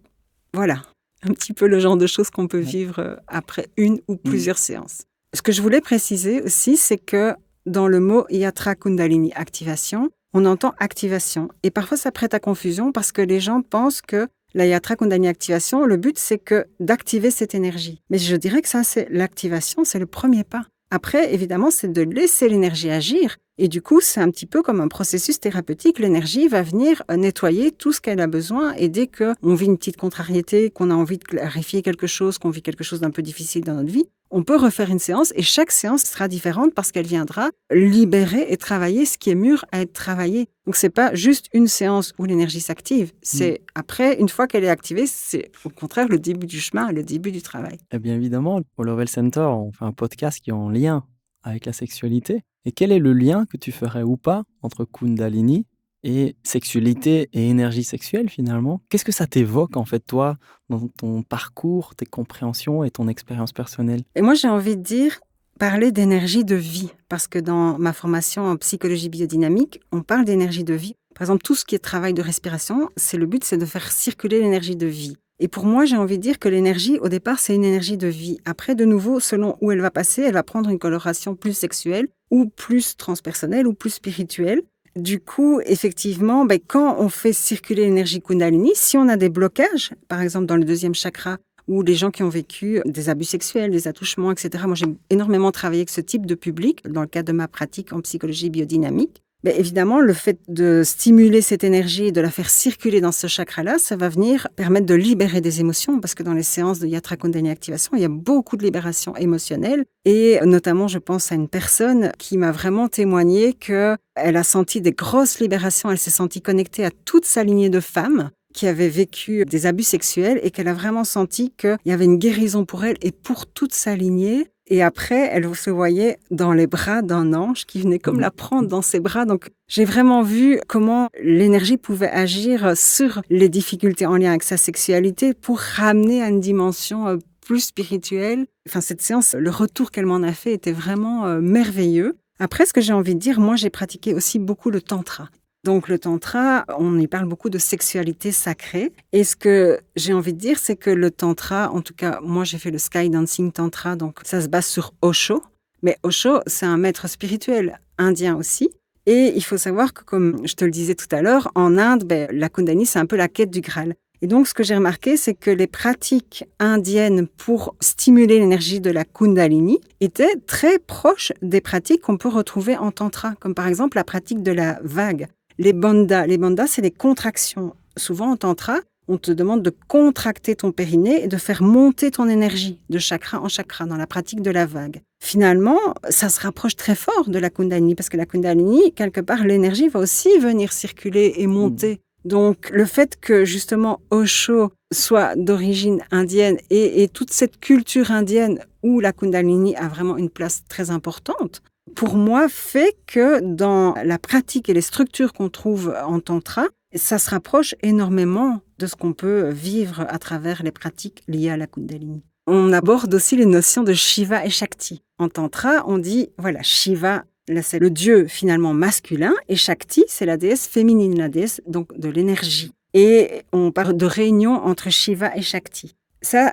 voilà, un petit peu le genre de choses qu'on peut vivre après une ou plusieurs séances. Ce que je voulais préciser aussi, c'est que dans le mot Yatra Kundalini Activation, on entend activation. Et parfois, ça prête à confusion parce que les gens pensent que la Yatra Kundalini Activation, le but, c'est que d'activer cette énergie. Mais je dirais que ça, c'est l'activation, c'est le premier pas. Après, évidemment, c'est de laisser l'énergie agir. Et du coup, c'est un petit peu comme un processus thérapeutique. L'énergie va venir nettoyer tout ce qu'elle a besoin. Et dès qu'on vit une petite contrariété, qu'on a envie de clarifier quelque chose, qu'on vit quelque chose d'un peu difficile dans notre vie, on peut refaire une séance. Et chaque séance sera différente parce qu'elle viendra libérer et travailler ce qui est mûr à être travaillé. Donc, c'est pas juste une séance où l'énergie s'active. C'est après, une fois qu'elle est activée, c'est au contraire le début du chemin, le début du travail. Et bien évidemment, au Lovell Center, on fait un podcast qui est en lien avec la sexualité. Et quel est le lien que tu ferais ou pas entre Kundalini et sexualité et énergie sexuelle finalement? Qu'est-ce que ça t'évoque en fait toi dans ton parcours, tes compréhensions et ton expérience personnelle? Et moi j'ai envie de dire, parler d'énergie de vie, parce que dans ma formation en psychologie biodynamique, on parle d'énergie de vie. Par exemple, tout ce qui est travail de respiration, le but, c'est de faire circuler l'énergie de vie. Et pour moi, j'ai envie de dire que l'énergie, au départ, c'est une énergie de vie. Après, de nouveau, selon où elle va passer, elle va prendre une coloration plus sexuelle ou plus transpersonnelle ou plus spirituelle. Du coup, effectivement, quand on fait circuler l'énergie Kundalini, si on a des blocages, par exemple dans le 2e chakra, ou les gens qui ont vécu des abus sexuels, des attouchements, etc. Moi, j'ai énormément travaillé avec ce type de public dans le cadre de ma pratique en psychologie biodynamique. Évidemment, le fait de stimuler cette énergie et de la faire circuler dans ce chakra-là, ça va venir permettre de libérer des émotions, parce que dans les séances de Yatra Kundalini Activation, il y a beaucoup de libération émotionnelle. Et notamment, je pense à une personne qui m'a vraiment témoigné qu'elle a senti des grosses libérations, elle s'est sentie connectée à toute sa lignée de femmes qui avaient vécu des abus sexuels et qu'elle a vraiment senti qu'il y avait une guérison pour elle et pour toute sa lignée. Et après, elle se voyait dans les bras d'un ange qui venait comme la prendre dans ses bras. Donc, j'ai vraiment vu comment l'énergie pouvait agir sur les difficultés en lien avec sa sexualité pour ramener à une dimension plus spirituelle. Enfin, cette séance, le retour qu'elle m'en a fait était vraiment merveilleux. Après, ce que j'ai envie de dire, moi, j'ai pratiqué aussi beaucoup le tantra. Donc le tantra, on y parle beaucoup de sexualité sacrée. Et ce que j'ai envie de dire, c'est que le tantra, en tout cas, moi j'ai fait le Sky Dancing Tantra, donc ça se base sur Osho. Mais Osho, c'est un maître spirituel indien aussi. Et il faut savoir que, comme je te le disais tout à l'heure, en Inde, la Kundalini, c'est un peu la quête du Graal. Et donc, ce que j'ai remarqué, c'est que les pratiques indiennes pour stimuler l'énergie de la Kundalini étaient très proches des pratiques qu'on peut retrouver en tantra, comme par exemple la pratique de la vague. Les bandhas, c'est les contractions. Souvent en tantra, on te demande de contracter ton périnée et de faire monter ton énergie de chakra en chakra dans la pratique de la vague. Finalement, ça se rapproche très fort de la Kundalini parce que la Kundalini, quelque part, l'énergie va aussi venir circuler et monter. Donc, le fait que justement Osho soit d'origine indienne et toute cette culture indienne où la Kundalini a vraiment une place très importante, pour moi, fait que dans la pratique et les structures qu'on trouve en tantra, ça se rapproche énormément de ce qu'on peut vivre à travers les pratiques liées à la Kundalini. On aborde aussi les notions de Shiva et Shakti. En tantra, on dit, voilà, Shiva, là c'est le dieu finalement masculin, et Shakti, c'est la déesse féminine, la déesse donc de l'énergie. Et on parle de réunion entre Shiva et Shakti. Ça,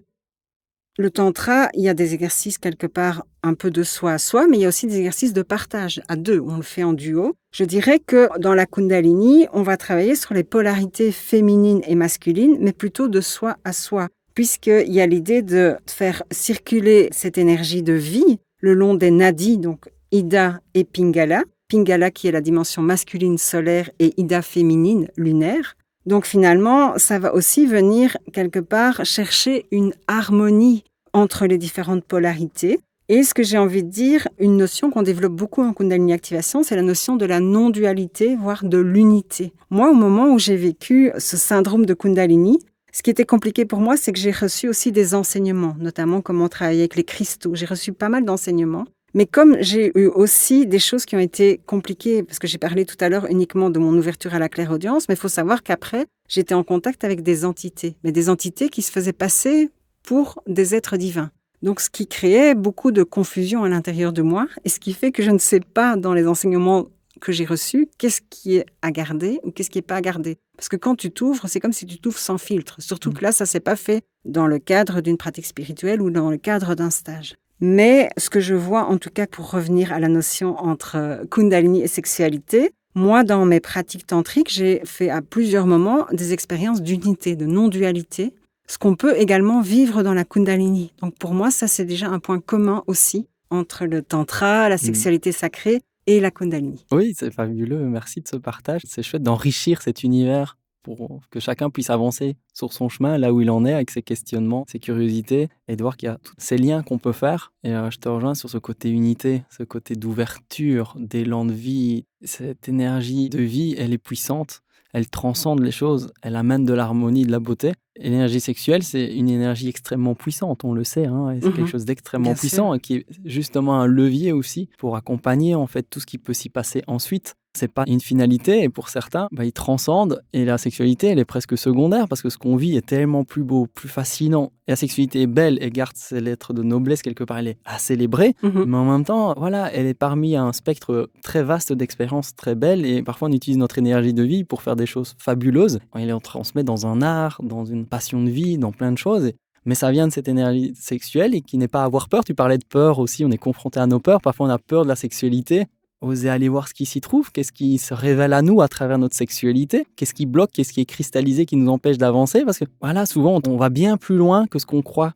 le tantra, il y a des exercices quelque part un peu de soi à soi, mais il y a aussi des exercices de partage à deux. On le fait en duo. Je dirais que dans la Kundalini, on va travailler sur les polarités féminines et masculines, mais plutôt de soi à soi, puisqu'il y a l'idée de faire circuler cette énergie de vie le long des nadis, donc Ida et Pingala. Pingala qui est la dimension masculine solaire et Ida féminine lunaire. Donc finalement, ça va aussi venir quelque part chercher une harmonie entre les différentes polarités. Et ce que j'ai envie de dire, une notion qu'on développe beaucoup en Kundalini Activation, c'est la notion de la non-dualité, voire de l'unité. Moi, au moment où j'ai vécu ce syndrome de Kundalini, ce qui était compliqué pour moi, c'est que j'ai reçu aussi des enseignements, notamment comment travailler avec les cristaux. J'ai reçu pas mal d'enseignements. Mais comme j'ai eu aussi des choses qui ont été compliquées, parce que j'ai parlé tout à l'heure uniquement de mon ouverture à la clairaudience, mais il faut savoir qu'après, j'étais en contact avec des entités, mais des entités qui se faisaient passer pour des êtres divins. Donc, ce qui créait beaucoup de confusion à l'intérieur de moi, et ce qui fait que je ne sais pas, dans les enseignements que j'ai reçus, qu'est-ce qui est à garder ou qu'est-ce qui n'est pas à garder. Parce que quand tu t'ouvres, c'est comme si tu t'ouvres sans filtre. Surtout que là, ça ne s'est pas fait dans le cadre d'une pratique spirituelle ou dans le cadre d'un stage. Mais ce que je vois, en tout cas, pour revenir à la notion entre Kundalini et sexualité, moi, dans mes pratiques tantriques, j'ai fait à plusieurs moments des expériences d'unité, de non-dualité, ce qu'on peut également vivre dans la Kundalini. Donc pour moi, ça, c'est déjà un point commun aussi entre le tantra, la sexualité sacrée et la Kundalini. Oui, c'est fabuleux. Merci de ce partage. C'est chouette d'enrichir cet univers pour que chacun puisse avancer sur son chemin, là où il en est, avec ses questionnements, ses curiosités, et de voir qu'il y a tous ces liens qu'on peut faire. Et je te rejoins sur ce côté unité, ce côté d'ouverture, d'élan de vie. Cette énergie de vie, elle est puissante, elle transcende les choses, elle amène de l'harmonie, de la beauté. Et l'énergie sexuelle, c'est une énergie extrêmement puissante, on le sait, hein, et c'est quelque chose d'extrêmement Bien puissant sûr. et qui est justement un levier aussi pour accompagner en fait tout ce qui peut s'y passer ensuite. c'est pas une finalité et pour certains, ils transcendent et la sexualité, elle est presque secondaire parce que ce qu'on vit est tellement plus beau, plus fascinant. Et la sexualité est belle et garde ses lettres de noblesse quelque part, elle est à célébrer, mais en même temps, voilà, elle est parmi un spectre très vaste d'expériences très belles et parfois on utilise notre énergie de vie pour faire des choses fabuleuses. On transmet dans un art, dans une passion de vie, dans plein de choses. Mais ça vient de cette énergie sexuelle et qui n'est pas à avoir peur. Tu parlais de peur aussi, on est confronté à nos peurs. Parfois, on a peur de la sexualité. Oser aller voir ce qui s'y trouve, qu'est-ce qui se révèle à nous à travers notre sexualité, qu'est-ce qui bloque, qu'est-ce qui est cristallisé, qui nous empêche d'avancer. Parce que voilà, souvent, on va bien plus loin que ce qu'on croit,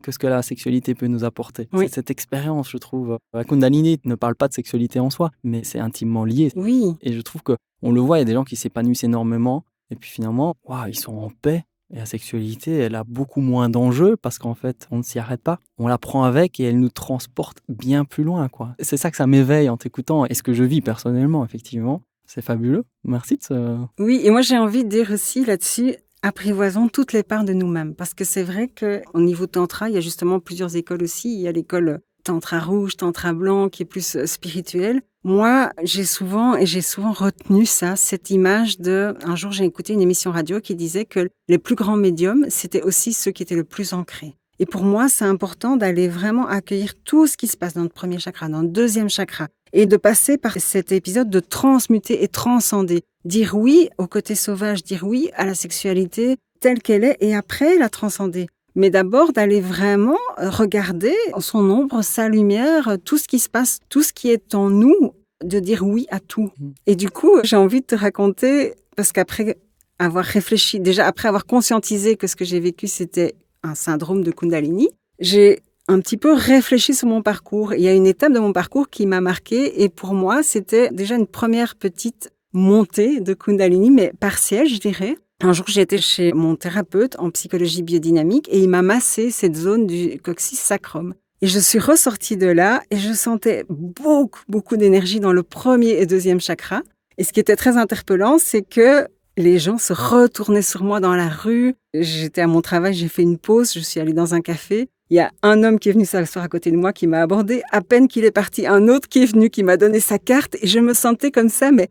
que ce que la sexualité peut nous apporter. Oui. C'est cette expérience, je trouve. La Kundalini ne parle pas de sexualité en soi, mais c'est intimement lié. Oui. Et je trouve qu'on le voit, il y a des gens qui s'épanouissent énormément. Et puis finalement, ils sont en paix. Et la sexualité, elle a beaucoup moins d'enjeux parce qu'en fait, on ne s'y arrête pas. On la prend avec et elle nous transporte bien plus loin, quoi. C'est ça que ça m'éveille en t'écoutant et ce que je vis personnellement, effectivement. C'est fabuleux. Merci de ce... Oui, et moi j'ai envie de dire aussi là-dessus, apprivoisons toutes les parts de nous-mêmes. Parce que c'est vrai qu'au niveau tantra, il y a justement plusieurs écoles aussi. Il y a l'école tantra rouge, tantra blanc, qui est plus spirituelle. Moi, j'ai souvent retenu ça, cette image de... Un jour, j'ai écouté une émission radio qui disait que les plus grands médiums, c'était aussi ceux qui étaient le plus ancrés. Et pour moi, c'est important d'aller vraiment accueillir tout ce qui se passe dans notre premier chakra, dans le deuxième chakra, et de passer par cet épisode de transmuter et transcender. Dire oui au côté sauvage, dire oui à la sexualité telle qu'elle est, et après la transcender. Mais d'abord, d'aller vraiment regarder son ombre, sa lumière, tout ce qui se passe, tout ce qui est en nous, de dire oui à tout. Et du coup, j'ai envie de te raconter, parce qu'après avoir réfléchi, déjà après avoir conscientisé que ce que j'ai vécu, c'était un syndrome de Kundalini, j'ai un petit peu réfléchi sur mon parcours. Il y a une étape de mon parcours qui m'a marquée, et pour moi, c'était déjà une première petite montée de Kundalini, mais partielle, je dirais. Un jour, j'étais chez mon thérapeute en psychologie biodynamique et il m'a massé cette zone du coccyx sacrum. Et je suis ressortie de là et je sentais beaucoup d'énergie dans le premier et deuxième chakra. Et ce qui était très interpellant, c'est que les gens se retournaient sur moi dans la rue. J'étais à mon travail, j'ai fait une pause, je suis allée dans un café. Il y a un homme qui est venu s'asseoir à côté de moi, qui m'a abordé. À peine qu'il est parti, un autre qui est venu, qui m'a donné sa carte. Et je me sentais comme ça, mais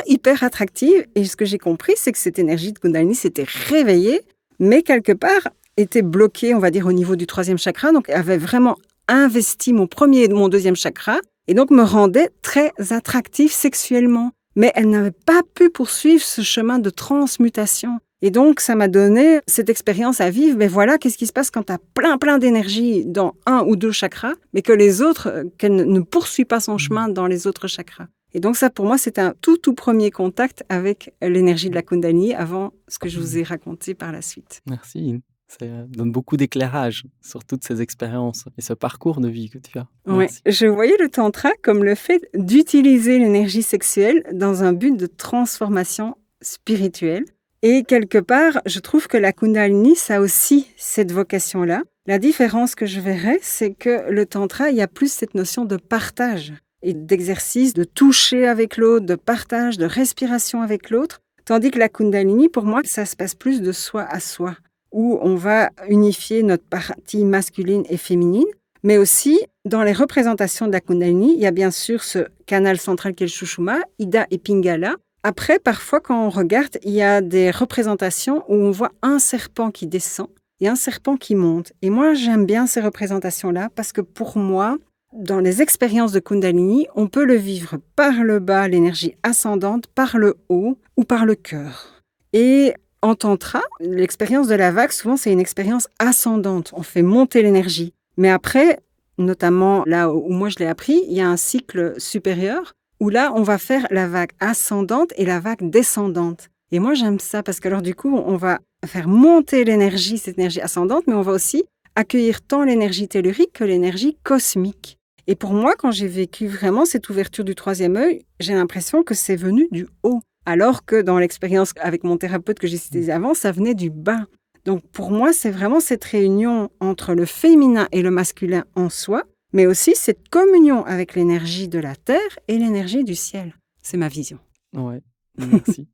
hyper attractive. Et ce que j'ai compris, c'est que cette énergie de Kundalini s'était réveillée, mais quelque part était bloquée, on va dire, au niveau du troisième chakra. Donc, avait vraiment investi mon premier et mon deuxième chakra. Et donc, me rendait très attractive sexuellement. Mais elle n'avait pas pu poursuivre ce chemin de transmutation. Et donc, ça m'a donné cette expérience à vivre. Mais voilà, qu'est-ce qui se passe quand tu as plein d'énergie dans un ou deux chakras, mais que les autres, qu'elle ne poursuit pas son chemin dans les autres chakras. Et donc ça, pour moi, c'était un tout premier contact avec l'énergie de la Kundalini avant ce que je vous ai raconté par la suite. Merci. Ça donne beaucoup d'éclairage sur toutes ces expériences et ce parcours de vie que tu as. Ouais, je voyais le tantra comme le fait d'utiliser l'énergie sexuelle dans un but de transformation spirituelle. Et quelque part, je trouve que la Kundalini, ça a aussi cette vocation-là. La différence que je verrais, c'est que le tantra, il y a plus cette notion de partage et d'exercice, de toucher avec l'autre, de partage, de respiration avec l'autre. Tandis que la Kundalini, pour moi, ça se passe plus de soi à soi, où on va unifier notre partie masculine et féminine. Mais aussi, dans les représentations de la Kundalini, il y a bien sûr ce canal central qui est le Sushumna, Ida et Pingala. Après, parfois, quand on regarde, il y a des représentations où on voit un serpent qui descend et un serpent qui monte. Et moi, j'aime bien ces représentations-là parce que pour moi, dans les expériences de Kundalini, on peut le vivre par le bas, l'énergie ascendante, par le haut ou par le cœur. Et en tantra, l'expérience de la vague, souvent, c'est une expérience ascendante. On fait monter l'énergie. Mais après, notamment là où moi je l'ai appris, il y a un cycle supérieur où là, on va faire la vague ascendante et la vague descendante. Et moi, j'aime ça parce que alors du coup, on va faire monter l'énergie, cette énergie ascendante, mais on va aussi accueillir tant l'énergie tellurique que l'énergie cosmique. Et pour moi, quand j'ai vécu vraiment cette ouverture du troisième œil, j'ai l'impression que c'est venu du haut. Alors que dans l'expérience avec mon thérapeute que j'ai cité avant, ça venait du bas. Donc pour moi, c'est vraiment cette réunion entre le féminin et le masculin en soi, mais aussi cette communion avec l'énergie de la terre et l'énergie du ciel. C'est ma vision. Ouais, merci.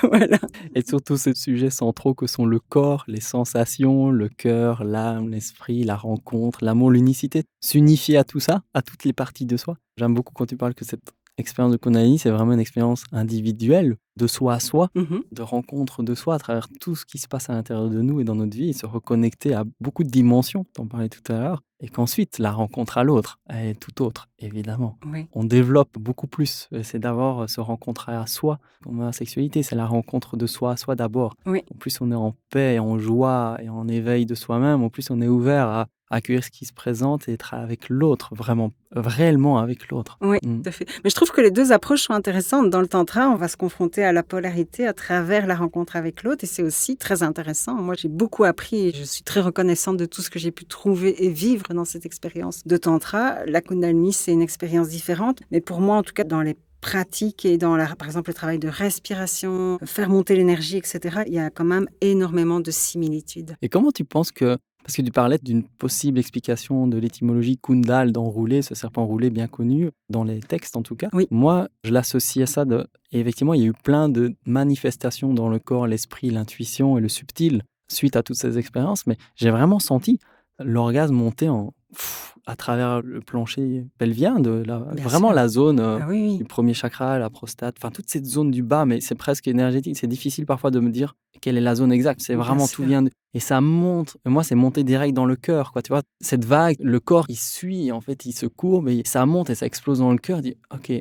Voilà. Et surtout ces sujets centraux que sont le corps, les sensations, le cœur, l'âme, l'esprit, la rencontre, l'amour, l'unicité. S'unifier à tout ça, à toutes les parties de soi. J'aime beaucoup quand tu parles que cette L'expérience de Kundalini, c'est vraiment une expérience individuelle, de soi à soi, Mhm. de rencontre de soi à travers tout ce qui se passe à l'intérieur de nous et dans notre vie, et se reconnecter à beaucoup de dimensions, tu en parlais tout à l'heure, et qu'ensuite, la rencontre à l'autre, elle est tout autre, évidemment. Oui. On développe beaucoup plus. C'est d'abord se rencontrer à soi. Comme la sexualité, c'est la rencontre de soi à soi d'abord. Oui. En plus, on est en paix, en joie et en éveil de soi-même. En plus, on est ouvert à accueillir ce qui se présente et être avec l'autre, vraiment, réellement avec l'autre. Oui, tout à fait. Mais je trouve que les deux approches sont intéressantes. Dans le tantra, on va se confronter à la polarité à travers la rencontre avec l'autre et c'est aussi très intéressant. Moi, j'ai beaucoup appris et je suis très reconnaissante de tout ce que j'ai pu trouver et vivre dans cette expérience de tantra. La Kundalini, c'est une expérience différente, mais pour moi, en tout cas, dans les pratiques et dans, par exemple, le travail de respiration, faire monter l'énergie, etc., il y a quand même énormément de similitudes. Et comment tu penses que... Parce que tu parlais d'une possible explication de l'étymologie Kundal, d'enrouler, ce serpent roulé bien connu, dans les textes en tout cas. Oui. Moi, je l'associe à ça. Et effectivement, il y a eu plein de manifestations dans le corps, l'esprit, l'intuition et le subtil suite à toutes ces expériences. Mais j'ai vraiment senti l'orgasme monter à travers le plancher pelvien, vraiment sûr. la zone Ah oui, du oui. premier chakra, la prostate, enfin toute cette zone du bas, mais c'est presque énergétique. C'est difficile parfois de me dire quelle est la zone exacte. C'est Bien vraiment sûr. tout vient et ça monte. Moi, c'est monté direct dans le cœur, quoi. Tu vois, cette vague, le corps, il suit, en fait, il se courbe et ça monte et ça explose dans le cœur. Je dis, ok,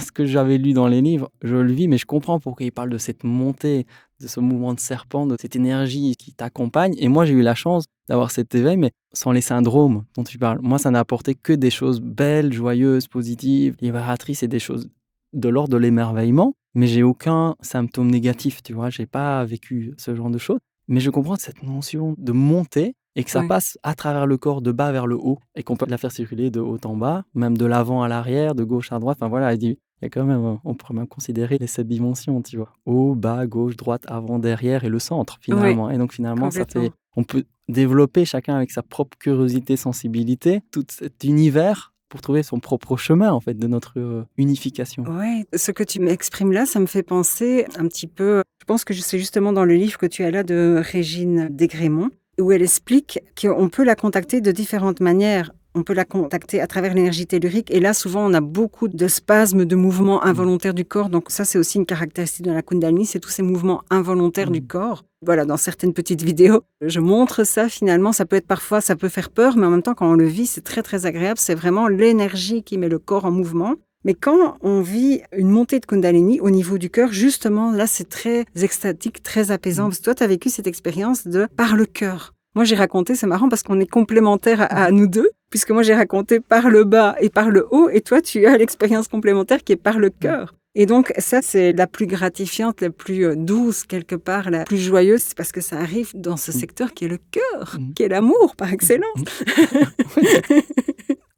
ce que j'avais lu dans les livres, je le vis, mais je comprends pourquoi il parle de cette montée, de ce mouvement de serpent, de cette énergie qui t'accompagne. Et moi, j'ai eu la chance d'avoir cet éveil, mais sans les syndromes dont tu parles. Moi, ça n'a apporté que des choses belles, joyeuses, positives, libératrices et des choses de l'ordre de l'émerveillement. Mais j'ai aucun symptôme négatif, tu vois. J'ai pas vécu ce genre de choses. Mais je comprends cette notion de montée et que ça Oui. passe à travers le corps de bas vers le haut et qu'on peut la faire circuler de haut en bas, même de l'avant à l'arrière, de gauche à droite. Enfin voilà, il y a quand même, on pourrait même considérer les 7 dimensions, tu vois. Haut, bas, gauche, droite, avant, derrière et le centre finalement. Et donc finalement, Complètement. on peut développer chacun avec sa propre curiosité, sensibilité, tout cet univers pour trouver son propre chemin en fait de notre unification. Ouais, ce que tu m'exprimes là, ça me fait penser un petit peu, je pense que c'est justement dans le livre que tu as là de Régine Desgrémont, où elle explique qu'on peut la contacter de différentes manières. On peut la contacter à travers l'énergie tellurique. Et là, souvent, on a beaucoup de spasmes, de mouvements involontaires du corps. Donc ça, c'est aussi une caractéristique de la Kundalini, c'est tous ces mouvements involontaires du corps. Voilà, dans certaines petites vidéos, je montre ça finalement. Ça peut être parfois, ça peut faire peur, mais en même temps, quand on le vit, c'est très, très agréable. C'est vraiment l'énergie qui met le corps en mouvement. Mais quand on vit une montée de Kundalini au niveau du cœur, justement, là, c'est très extatique, très apaisant. Parce que toi, tu as vécu cette expérience de par le cœur. Moi, j'ai raconté, c'est marrant parce qu'on est complémentaires à nous deux, puisque moi, j'ai raconté par le bas et par le haut, et toi, tu as l'expérience complémentaire qui est par le cœur. Et donc, ça, c'est la plus gratifiante, la plus douce, quelque part, la plus joyeuse, c'est parce que ça arrive dans ce secteur qui est le cœur, qui est l'amour, par excellence.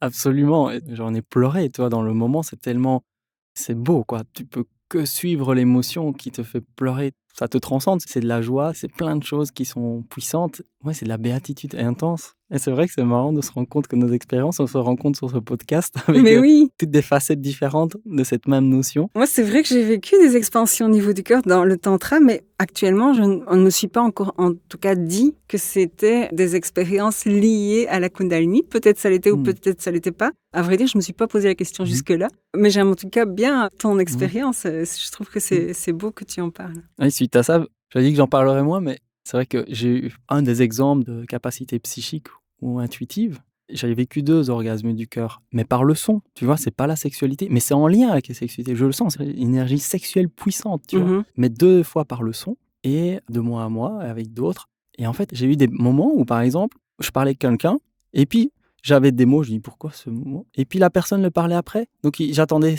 Absolument, et j'en ai pleuré, toi, dans le moment, c'est beau, quoi. Tu peux que suivre l'émotion qui te fait pleurer. Ça te transcende, c'est de la joie, c'est plein de choses qui sont puissantes. Ouais, c'est de la béatitude intense. Et c'est vrai que c'est marrant de se rendre compte que nos expériences, on se rend compte sur ce podcast avec Mais oui. toutes des facettes différentes de cette même notion. Moi, c'est vrai que j'ai vécu des expansions au niveau du cœur dans le tantra, mais actuellement, on ne me suis pas encore, en tout cas, dit que c'était des expériences liées à la Kundalini. Peut-être ça l'était ou peut-être ça l'était pas. À vrai dire, je me suis pas posé la question jusque-là. Mais j'aime en tout cas bien ton expérience. Je trouve que c'est beau que tu en parles. Oui, suite à ça, j'avais dit que j'en parlerai moins, mais c'est vrai que j'ai eu un des exemples de capacité psychique ou intuitive. J'avais vécu 2 orgasmes du cœur, mais par le son, tu vois, c'est pas la sexualité, mais c'est en lien avec la sexualité, je le sens, c'est une énergie sexuelle puissante, tu vois, mais 2 fois par le son, et de mois à mois, avec d'autres. Et en fait, j'ai eu des moments où, par exemple, je parlais avec quelqu'un, et puis j'avais des mots, je dis pourquoi ce mot? Et puis la personne le parlait après, donc j'attendais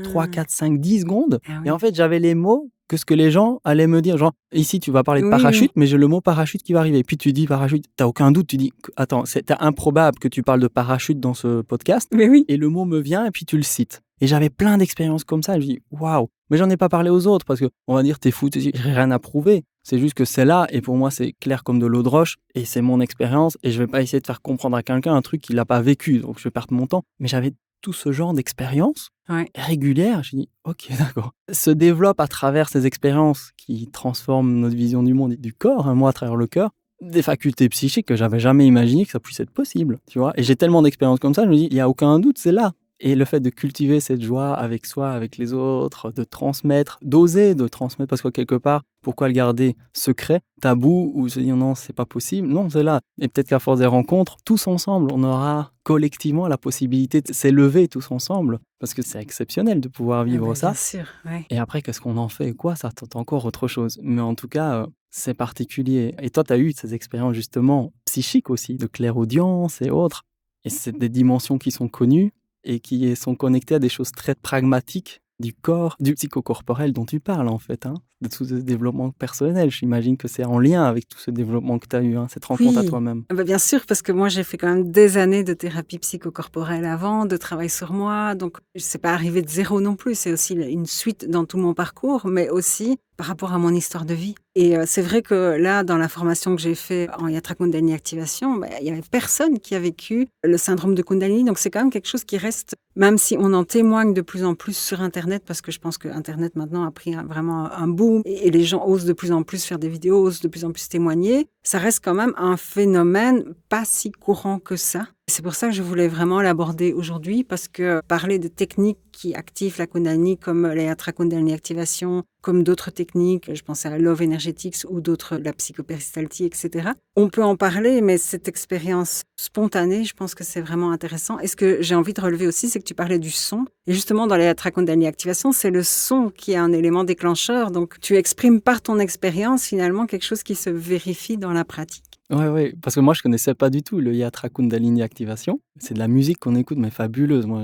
3, 4, 5, 10 secondes, et en fait, j'avais les mots que ce que les gens allaient me dire. Genre, ici, tu vas parler de parachute, mais j'ai le mot parachute qui va arriver. Puis tu dis parachute, t'as aucun doute, tu dis, attends, c'est improbable que tu parles de parachute dans ce podcast. Mais oui. Et le mot me vient, et puis tu le cites. Et j'avais plein d'expériences comme ça. Je dis, waouh, mais j'en ai pas parlé aux autres, parce que on va dire, t'es fou, j'ai rien à prouver. C'est juste que c'est là, et pour moi, c'est clair comme de l'eau de roche, et c'est mon expérience, et je vais pas essayer de faire comprendre à quelqu'un un truc qu'il n'a pas vécu, donc je vais perdre mon temps. Mais j'avais tout ce genre d'expérience régulière. J'ai dit, ok, d'accord. Se développe à travers ces expériences qui transforment notre vision du monde et du corps, moi à travers le cœur, des facultés psychiques que j'avais jamais imaginé que ça puisse être possible, tu vois. Et j'ai tellement d'expériences comme ça, je me dis, il y a aucun doute, c'est là. Et le fait de cultiver cette joie avec soi, avec les autres, de transmettre, d'oser de transmettre, parce que quelque part, pourquoi le garder secret, tabou, ou se dire non, c'est pas possible? Non, c'est là. Et peut-être qu'à force des rencontres, tous ensemble, on aura collectivement la possibilité de s'élever tous ensemble, parce que c'est exceptionnel de pouvoir vivre Bien ça. sûr, ouais. Et après, qu'est-ce qu'on en fait, quoi, ça c'est encore autre chose. Mais en tout cas, c'est particulier. Et toi, tu as eu ces expériences justement psychiques aussi, de clairaudience et autres. Et c'est des dimensions qui sont connues et qui sont connectées à des choses très pragmatiques du corps, du psychocorporel dont tu parles en fait, hein, de tout ce développement personnel. J'imagine que c'est en lien avec tout ce développement que tu as eu, hein, cette rencontre à Oui, toi-même. bien sûr, parce que moi, j'ai fait quand même des années de thérapie psychocorporelle avant, de travail sur moi. Donc, c'est pas arrivé de zéro non plus. C'est aussi une suite dans tout mon parcours, mais aussi par rapport à mon histoire de vie. Et c'est vrai que là, dans la formation que j'ai fait en Yatra Kundalini Activation, il y avait personne qui a vécu le syndrome de Kundalini. Donc, c'est quand même quelque chose qui reste, même si on en témoigne de plus en plus sur Internet, parce que je pense que Internet maintenant a pris vraiment un boom et les gens osent de plus en plus faire des vidéos, osent de plus en plus témoigner. Ça reste quand même un phénomène pas si courant que ça. C'est pour ça que je voulais vraiment l'aborder aujourd'hui, parce que parler de techniques qui activent la Kundalini, comme la Yatra Kundalini Activation, comme d'autres techniques, je pensais à Love Energetics ou d'autres, la psychoperistaltie, etc. On peut en parler, mais cette expérience spontanée, je pense que c'est vraiment intéressant. Et ce que j'ai envie de relever aussi, c'est que tu parlais du son. Et justement, dans la Yatra Kundalini Activation, c'est le son qui est un élément déclencheur. Donc, tu exprimes par ton expérience, finalement, quelque chose qui se vérifie dans la pratique. Ouais, parce que moi, je connaissais pas du tout le Yatra Kundalini Activation. C'est de la musique qu'on écoute, mais fabuleuse. Moi,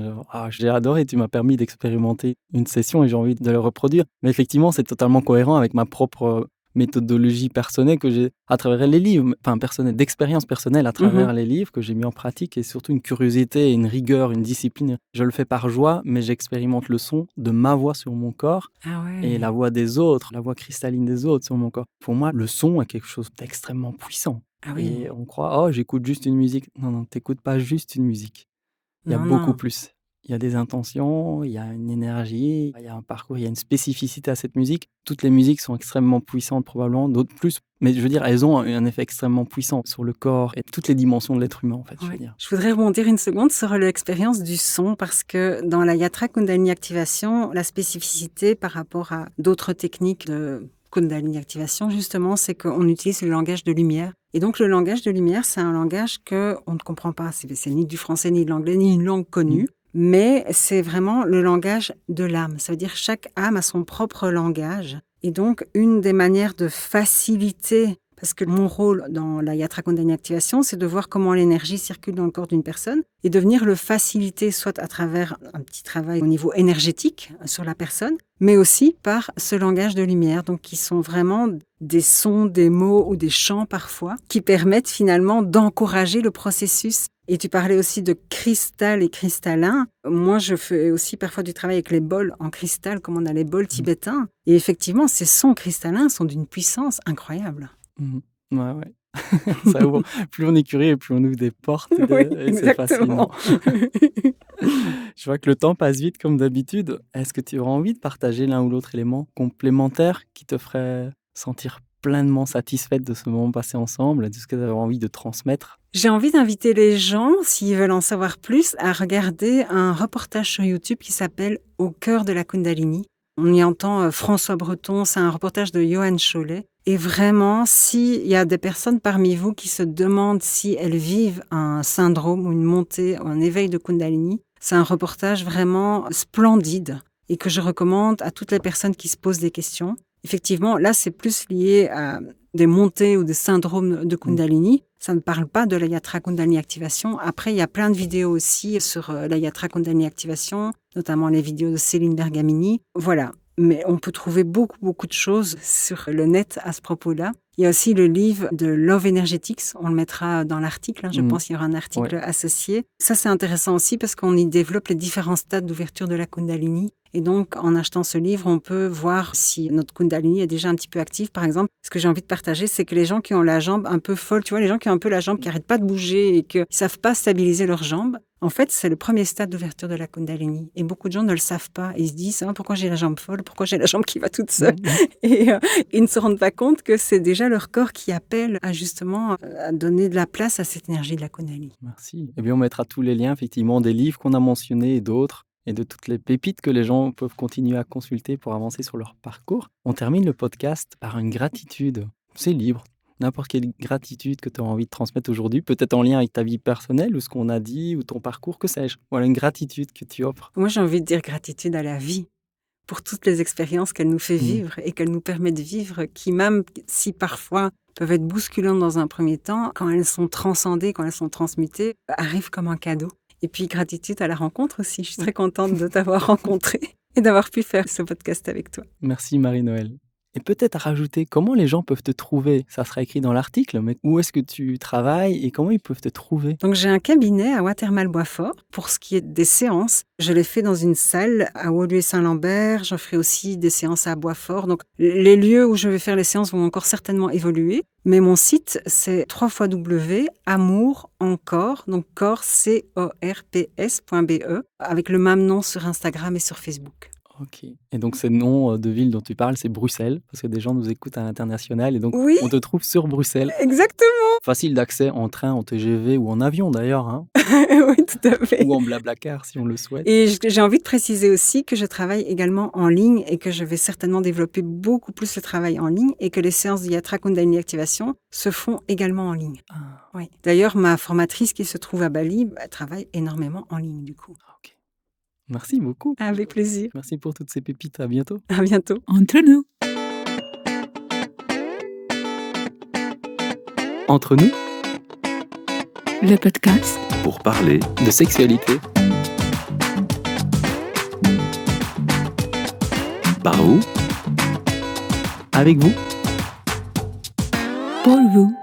j'ai adoré. Tu m'as permis d'expérimenter une session et j'ai envie de le reproduire. Mais effectivement, c'est totalement cohérent avec ma propre méthodologie personnelle que j'ai à travers les livres, enfin personnelle, d'expérience personnelle à travers les livres que j'ai mis en pratique, et surtout une curiosité, une rigueur, une discipline. Je le fais par joie, mais j'expérimente le son de ma voix sur mon corps. Ah Et la voix des autres, la voix cristalline des autres sur mon corps. Pour moi, le son est quelque chose d'extrêmement puissant. Ah oui. Et on croit, oh, j'écoute juste une musique. Non, t'écoutes pas juste une musique. Il y a Non, beaucoup non. plus. Il y a des intentions, il y a une énergie, il y a un parcours, il y a une spécificité à cette musique. Toutes les musiques sont extrêmement puissantes, probablement, d'autres plus. Mais je veux dire, elles ont un effet extrêmement puissant sur le corps et toutes les dimensions de l'être humain, en fait, je veux dire. Je voudrais rebondir une seconde sur l'expérience du son, parce que dans la Yatra Kundalini Activation, la spécificité par rapport à d'autres techniques de Kundalini Activation, justement, c'est qu'on utilise le langage de lumière. Et donc, le langage de lumière, c'est un langage qu'on ne comprend pas. C'est ni du français, ni de l'anglais, ni une langue connue. Mais c'est vraiment le langage de l'âme. Ça veut dire que chaque âme a son propre langage. Et donc, une des manières de faciliter, parce que mon rôle dans la Yatra Kundalini Activation, c'est de voir comment l'énergie circule dans le corps d'une personne et de venir le faciliter, soit à travers un petit travail au niveau énergétique sur la personne, mais aussi par ce langage de lumière, donc qui sont vraiment des sons, des mots ou des chants parfois, qui permettent finalement d'encourager le processus. Et tu parlais aussi de cristal et cristallin. Moi, je fais aussi parfois du travail avec les bols en cristal, comme on a les bols tibétains. Et effectivement, ces sons cristallins sont d'une puissance incroyable. Ouais. Ça ouvre. Plus on est curieux, plus on ouvre des portes. Oui, et c'est fascinant. Je vois que le temps passe vite comme d'habitude. Est-ce que tu auras envie de partager l'un ou l'autre élément complémentaire qui te ferait sentir pleinement satisfaite de ce moment passé ensemble, de ce que tu avais envie de transmettre? J'ai envie d'inviter les gens, s'ils veulent en savoir plus, à regarder un reportage sur YouTube qui s'appelle « Au cœur de la Kundalini ». On y entend François Breton, c'est un reportage de Johan Chollet. Et vraiment, s'il y a des personnes parmi vous qui se demandent si elles vivent un syndrome ou une montée ou un éveil de Kundalini, c'est un reportage vraiment splendide et que je recommande à toutes les personnes qui se posent des questions. Effectivement, là, c'est plus lié à des montées ou des syndromes de Kundalini. Ça ne parle pas de la Yatra Kundalini Activation. Après, il y a plein de vidéos aussi sur la Yatra Kundalini Activation, notamment les vidéos de Céline Bergamini. Voilà. Mais on peut trouver beaucoup de choses sur le net à ce propos-là. Il y a aussi le livre de Love Energetics, on le mettra dans l'article, je pense qu'il y aura un article associé. Ça, c'est intéressant aussi parce qu'on y développe les différents stades d'ouverture de la Kundalini Et donc, en achetant ce livre, on peut voir si notre Kundalini est déjà un petit peu active. Par exemple, ce que j'ai envie de partager, c'est que les gens qui ont la jambe un peu folle, tu vois, les gens qui ont un peu la jambe qui n'arrêtent pas de bouger et qui ne savent pas stabiliser leurs jambes, en fait, c'est le premier stade d'ouverture de la Kundalini. Et beaucoup de gens ne le savent pas. Ils se disent pourquoi j'ai la jambe folle, pourquoi j'ai la jambe qui va toute seule. Et ils ne se rendent pas compte que c'est déjà leur corps qui appelle à justement à donner de la place à cette énergie de la Kundalini. Merci. Eh bien, on mettra tous les liens, effectivement, des livres qu'on a mentionnés et d'autres, et de toutes les pépites que les gens peuvent continuer à consulter pour avancer sur leur parcours. On termine le podcast par une gratitude. C'est libre. N'importe quelle gratitude que tu as envie de transmettre aujourd'hui, peut-être en lien avec ta vie personnelle ou ce qu'on a dit ou ton parcours, que sais-je. Voilà une gratitude que tu offres. Moi, j'ai envie de dire gratitude à la vie pour toutes les expériences qu'elle nous fait vivre et qu'elle nous permet de vivre, qui même si parfois peuvent être bousculantes dans un premier temps, quand elles sont transcendées, quand elles sont transmutées, arrivent comme un cadeau. Et puis gratitude à la rencontre aussi. Je suis très contente de t'avoir rencontré et d'avoir pu faire ce podcast avec toi. Merci Marie-Noëlle. Et peut-être à rajouter, comment les gens peuvent te trouver? Ça sera écrit dans l'article, mais où est-ce que tu travailles et comment ils peuvent te trouver? Donc j'ai un cabinet à Watermal-Boisfort. Pour ce qui est des séances, je les fais dans une salle à Woluwe-Saint-Lambert. J'en ferai aussi des séances à Boisfort. Donc les lieux où je vais faire les séances vont encore certainement évoluer. Mais mon site, c'est www.amourenkore, donc corps, corps.be, avec le même nom sur Instagram et sur Facebook. Ok. Et donc, ce nom de ville dont tu parles, c'est Bruxelles, parce que des gens nous écoutent à l'international, et donc Oui. on te trouve sur Bruxelles. Exactement. Facile d'accès en train, en TGV ou en avion d'ailleurs, hein. Oui, tout à fait. Ou en Blablacar si on le souhaite. Et j'ai envie de préciser aussi que je travaille également en ligne et que je vais certainement développer beaucoup plus le travail en ligne et que les séances de Yatra Kundalini Activation se font également en ligne. Ah. Oui. D'ailleurs, ma formatrice qui se trouve à Bali travaille énormément en ligne du coup. Ok. Merci beaucoup. Avec plaisir. Merci pour toutes ces pépites. À bientôt. À bientôt. Entre nous. Entre nous, Le podcast Pour parler de sexualité. par vous, Avec vous. pour vous.